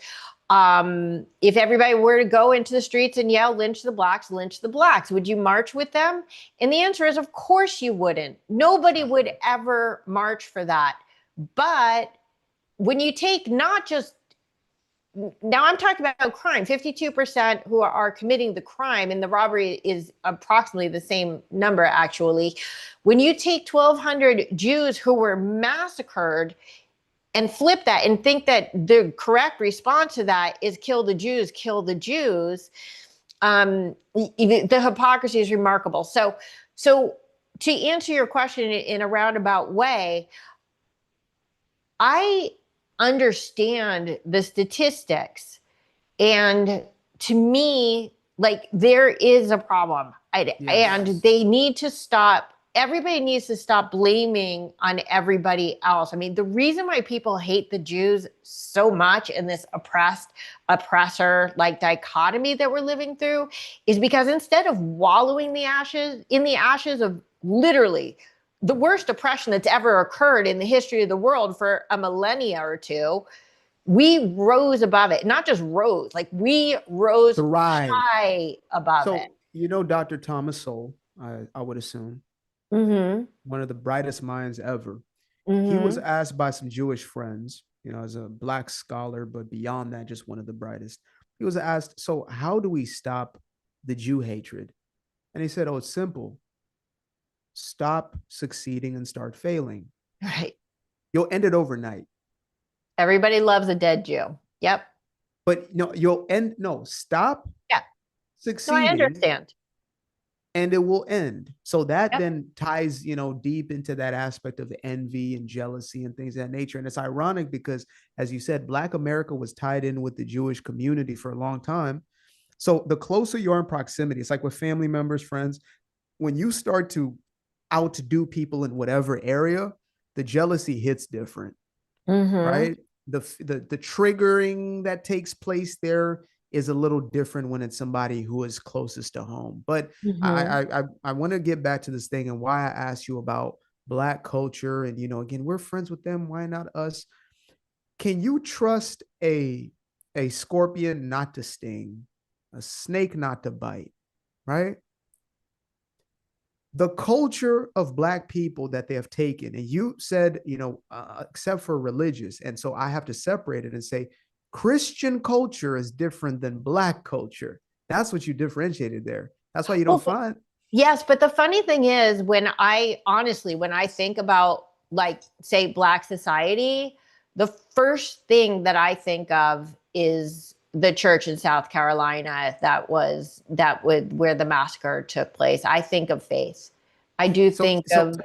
if everybody were to go into the streets and yell, lynch the Blacks, would you march with them? And the answer is, of course you wouldn't. Nobody would ever march for that. But when you take not just, now I'm talking about crime, 52% who are committing the crime, and the robbery is approximately the same number, actually. When you take 1,200 Jews who were massacred and flip that and think that the correct response to that is kill the Jews, the hypocrisy is remarkable. So to answer your question in a roundabout way, I understand the statistics, and to me, like, there is a problem. Yes. And they need to stop. Everybody needs to stop blaming on everybody else. I mean, the reason why people hate the Jews so much in this oppressor like dichotomy that we're living through is because instead of wallowing in the ashes of literally the worst oppression that's ever occurred in the history of the world for a millennia or two, we rose above it. Not just rose, like we rose high above it. Dr. Thomas Sowell, I would assume, one of the brightest minds ever. He was asked by some Jewish friends, as a Black scholar, but beyond that, just one of the brightest. He was asked, so how do we stop the Jew hatred? And he said, oh, it's simple. Stop succeeding and start failing. Right. You'll end it overnight. Everybody loves a dead Jew. Yep. But stop succeeding. No, I understand. And it will end. So that then ties, deep into that aspect of envy and jealousy and things of that nature. And it's ironic because, as you said, Black America was tied in with the Jewish community for a long time. So the closer you are in proximity, it's like with family members, friends, when you start to outdo people in whatever area, the jealousy hits different, right? The triggering that takes place there is a little different when it's somebody who is closest to home. But I want to get back to this thing and why I asked you about Black culture and, again, we're friends with them. Why not us? Can you trust a scorpion not to sting, a snake not to bite, right? The culture of Black people that they have taken, and you said, except for religious. And so I have to separate it and say, Christian culture is different than Black culture. That's what you differentiated there. That's why you don't find. Yes. But the funny thing is, when I think about, like, say, Black society, the first thing that I think of is the church in South Carolina where the massacre took place. I think of faith. I do think of.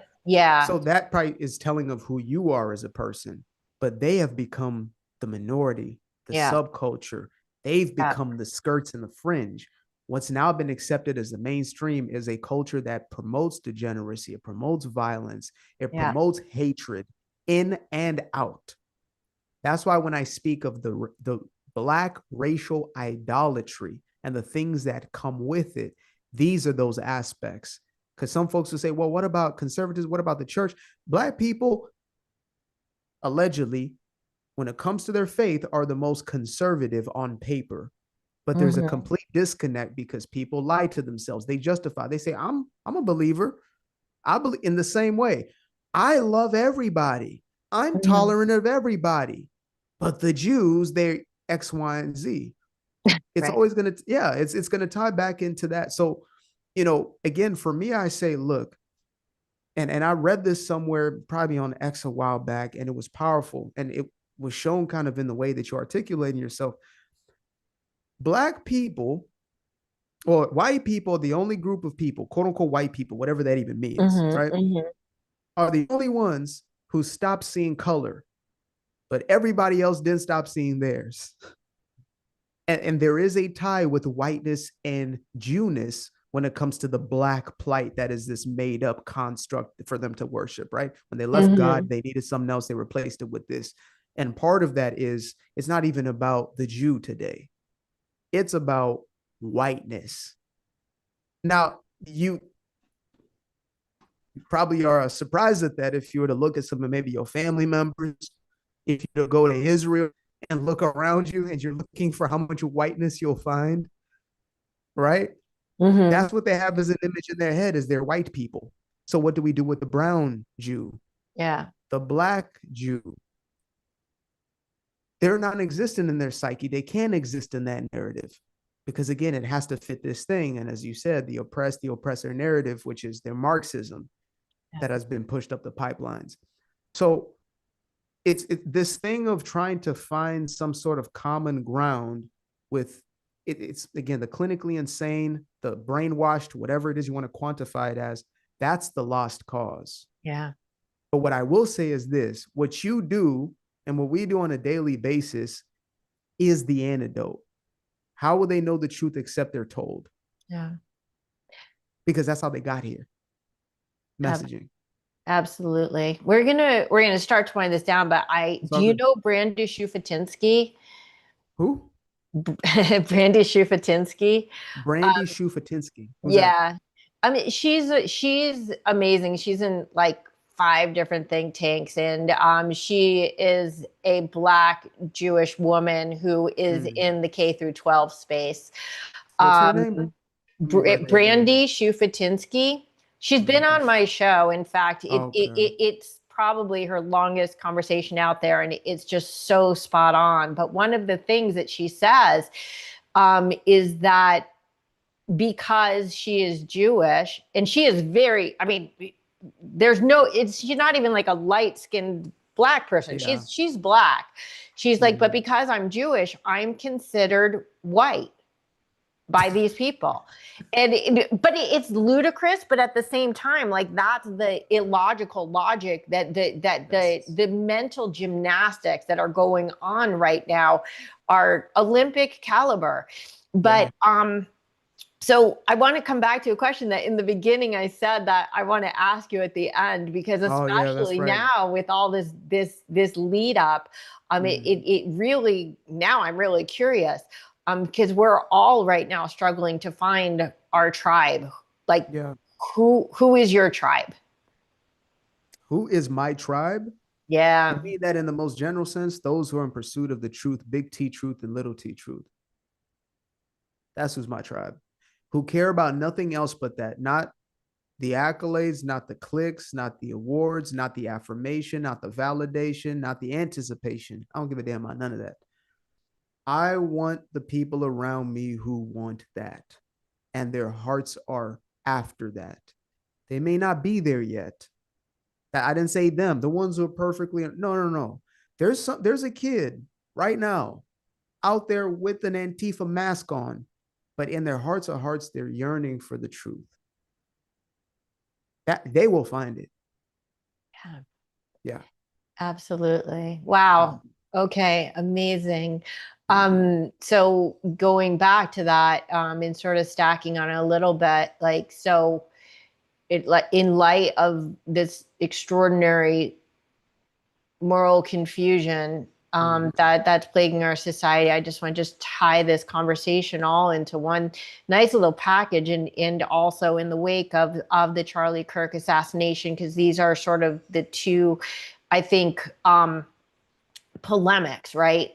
So that probably is telling of who you are as a person, but they have become the minority, the subculture. They've become the skirts and the fringe. What's now been accepted as the mainstream is a culture that promotes degeneracy. It promotes violence. It promotes hatred in and out. That's why when I speak of the Black racial idolatry and the things that come with it, these are those aspects. Because some folks will say, well, what about conservatives? What about the church? Black people, allegedly, when it comes to their faith, are the most conservative on paper. But there's a complete disconnect because people lie to themselves. They justify. They say, I'm a believer. I believe in the same way. I love everybody. I'm tolerant of everybody. But the Jews, they're X, Y, and Z. It's always going to, it's going to tie back into that. So, again, for me, I say, look, and I read this somewhere, probably on X a while back, and it was powerful. And it was shown kind of in the way that you're articulating yourself. Black people, or white people, the only group of people, quote unquote, white people, whatever that even means, right? Are the only ones who stopped seeing color, but everybody else didn't stop seeing theirs. And there is a tie with whiteness and Jewness when it comes to the black plight that is this made up construct for them to worship, right? When they left God, they needed something else. They replaced it with this. And part of that is it's not even about the Jew today. It's about whiteness. Now, you probably are surprised at that if you were to look at some of maybe your family members, if you were to go to Israel and look around you and you're looking for how much whiteness you'll find, right? That's what they have as an image in their head is they're white people. So what do we do with the brown Jew? Yeah. The black Jew? They're non-existent in their psyche. They can't exist in that narrative because, again, it has to fit this thing. And as you said, the oppressed, the oppressor narrative, which is their Marxism that has been pushed up the pipelines. So it's this thing of trying to find some sort of common ground with it's again the clinically insane, the brainwashed, whatever it is you want to quantify it as. That's the lost cause. Yeah. But what I will say is this: what you do and what we do on a daily basis is the antidote. How will they know the truth except they're told? Yeah. Because that's how they got here. Messaging. Absolutely. We're gonna start to wind this down, but do you know Brandy Shufutinsky? Who? Brandy Shufutinsky. Brandy Shufutinsky. Yeah. I mean, she's amazing. She's in like 5 different think tanks, and she is a Black Jewish woman who is in the K through 12 space. What's her name? Brandy Shufutinsky. She's been on my show. In fact, it's probably her longest conversation out there, and it's just so spot on. But one of the things that she says is that because she is Jewish, and she is very, I mean, she's not even like a light-skinned Black person. Yeah. She's Black. She's like, but because I'm Jewish, I'm considered white by these people. But it's ludicrous, but at the same time, like that's the illogical logic that the mental gymnastics that are going on right now are Olympic caliber. But so I want to come back to a question that in the beginning I said that I want to ask you at the end, because especially now with all this lead up, it really, now I'm really curious. Because we're all right now struggling to find our tribe. Like, who is your tribe? Who is my tribe? Yeah. I mean that in the most general sense, those who are in pursuit of the truth, big T truth and little T truth. That's who's my tribe. Who care about nothing else but that. Not the accolades, not the clicks, not the awards, not the affirmation, not the validation, not the anticipation. I don't give a damn about none of that. I want the people around me who want that, and their hearts are after that. They may not be there yet. I didn't say them, the ones who are perfectly, no. There's a kid right now out there with an Antifa mask on, but in their hearts of hearts, they're yearning for the truth. That they will find it. Yeah. Absolutely. Wow. Okay. Amazing. So going back to that, and sort of stacking on it a little bit, like, so in light of this extraordinary moral confusion that's plaguing our society, I just want to tie this conversation all into one nice little package, and also in the wake of the Charlie Kirk assassination, because these are sort of the two, I think, polemics, right?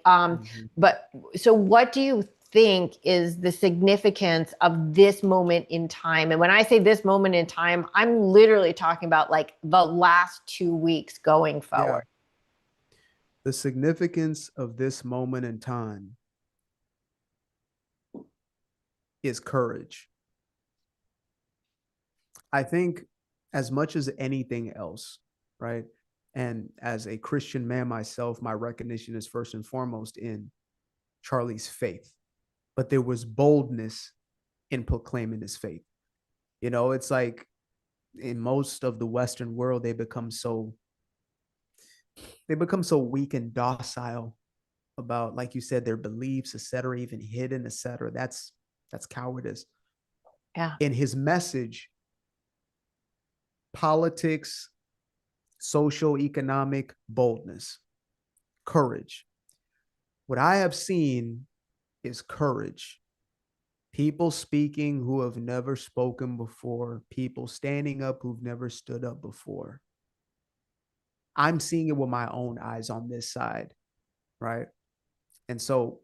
But so what do you think is the significance of this moment in time? And when I say this moment in time, I'm literally talking about like the last 2 weeks going forward. The significance of this moment in time is courage. I think as much as anything else, right? And as a Christian man myself, my recognition is first and foremost in Charlie's faith. But there was boldness in proclaiming his faith. You know, it's like in most of the Western world, they become so they become so weak and docile about, like you said, their beliefs, etc., even hidden, etc. That's cowardice. Yeah. In his message, politics, social, economic boldness, courage. What I have seen is courage. People speaking who have never spoken before, people standing up who've never stood up before. I'm seeing it with my own eyes on this side, right? And so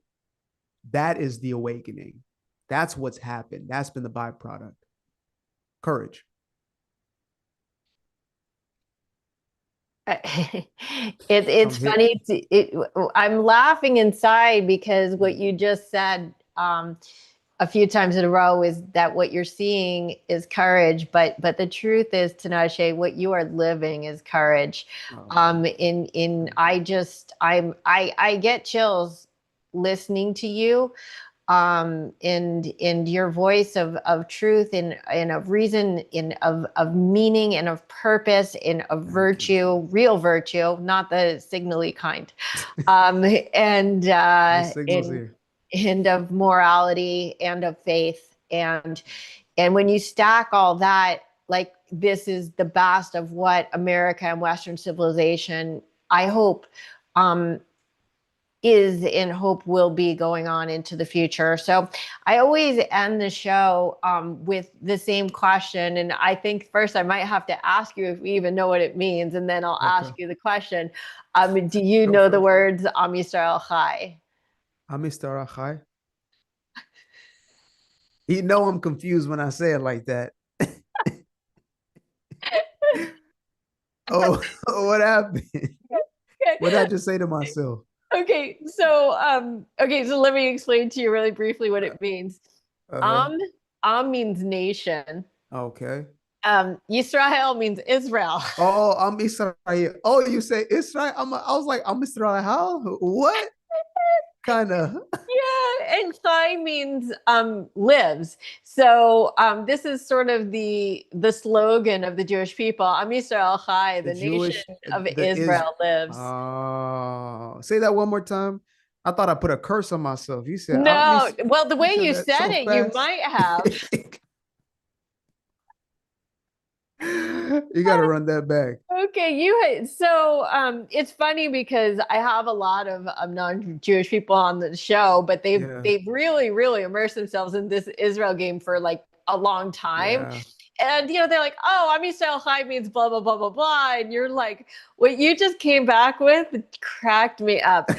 that is the awakening. That's what's happened. That's been the byproduct. Courage. So It's I'm hit. funny. I'm laughing inside because what you just said a few times in a row is that what you're seeing is courage, but the truth is, Tinashe, what you are living is courage. Oh man. I get chills listening to you, and your voice of truth and of reason, of meaning and of purpose and of Thank you. virtue, real virtue, not the signally kind, and No signals here. and of morality and of faith, and when you stack all that, like, this is the best of what America and Western civilization, I hope, um, is and hope will be going on into the future. So I always end the show with the same question. And I think first I might have to ask you if we even know what it means. And then I'll Okay. ask you the question. Do you Go know the for it. words Am Yisrael Chai? I'm Mr. Achai. You know I'm confused when I say it like that. Oh, what happened? What did I just say to myself? Okay, so let me explain to you really briefly what it means. Uh-huh. Am Am means nation. Okay. Yisrael means Israel. Oh, I'm Israel. Oh, you say Israel? I was like, I'm Israel. How? What kind of? Yeah, and Chai means lives. So this is sort of the slogan of the Jewish people. Am Yisrael Chai, The the nation Jewish, of the is. Israel lives. Say that one more time. I thought I put a curse on myself. You said, I'm No, Miss. well, the You way said you that said so it, you fast. might have. You got to run that back. Okay, so it's funny because I have a lot of non-Jewish people on the show, but they've Yeah. they've really really immersed themselves in this Israel game for like a long time. Yeah. And they're like, "Oh, Am Yisrael Chai means blah blah blah blah blah," and you're like, "What you just came back with cracked me up."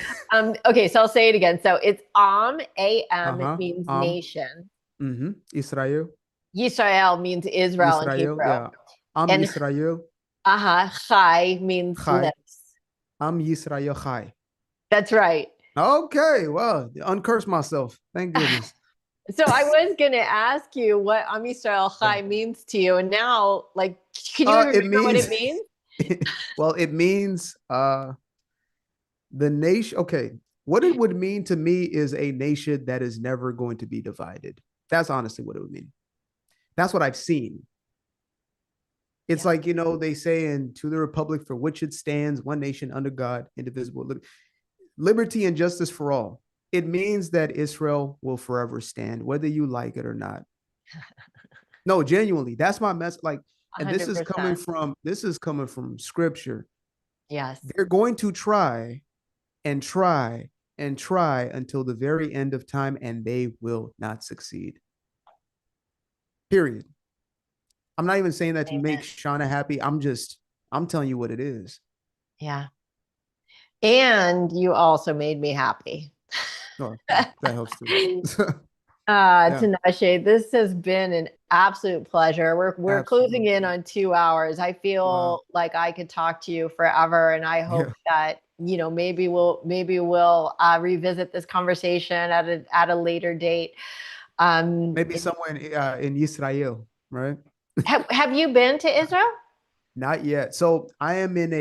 Okay, so I'll say it again. So it's Am Uh-huh. means nation. Israel. Yisrael means Israel in Israel. Hebrew, Yeah. I'm and Israel. Chai means Chai. lips. I'm Israel Chai. That's right. Okay. Well, uncurse myself. Thank goodness. So I was gonna ask you what Am Yisrael Yeah. Chai means to you, and now, like, can you even It remember what means it means? well, it means the nation. Okay. What it would mean to me is a nation that is never going to be divided. That's honestly what it would mean. That's what I've seen. It's Yeah, like, they say in to the republic for which it stands, one nation under God, indivisible, liberty and justice for all. It means that Israel will forever stand, whether you like it or not. No, genuinely, that's my message. Like, and this is coming 100%. from scripture. Yes, They're going to try and try and try until the very end of time, and they will not succeed. Period. I'm not even saying that to make amen. Shana happy. I'm telling you what it is. Yeah, and you also made me happy. Oh, okay. That helps too. Yeah, Tinashe, this has been an absolute pleasure. We're closing in absolutely. on 2 hours. I Wow. feel like I could talk to you forever, and I Yeah. hope that maybe we'll revisit this conversation at a later date. Maybe somewhere in Israel, right? Have you been to Israel? Not yet. So I am in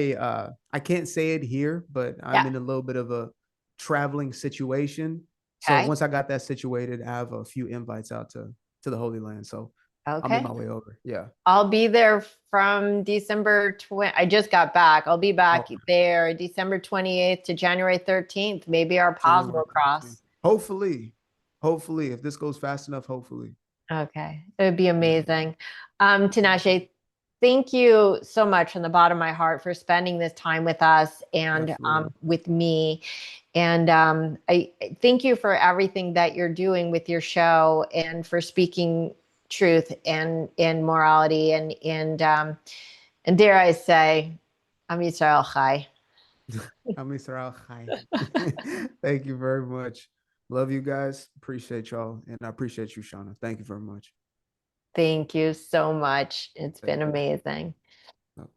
I can't say it here, but I'm Yeah. in a little bit of a traveling situation. So Okay. once I got that situated, I have a few invites out to the Holy Land. So I'll make Okay. my way over. Yeah. I'll be there from December 20. I just got back. I'll be back Okay. there December 28th to January 13th. Maybe our paths January will 13th. cross. Hopefully. Hopefully. If this goes fast enough, hopefully. Okay. It would be Yeah. amazing. Tinashe, thank you so much from the bottom of my heart for spending this time with us and Absolutely. with me. And I thank you for everything that you're doing with your show and for speaking truth and morality and dare I say, I'm Israel Chai. I'm Israel. Hi. Thank you very much. Love you guys. Appreciate y'all. And I appreciate you, Shana. Thank you very much. Thank you so much. It's Thank been you. amazing.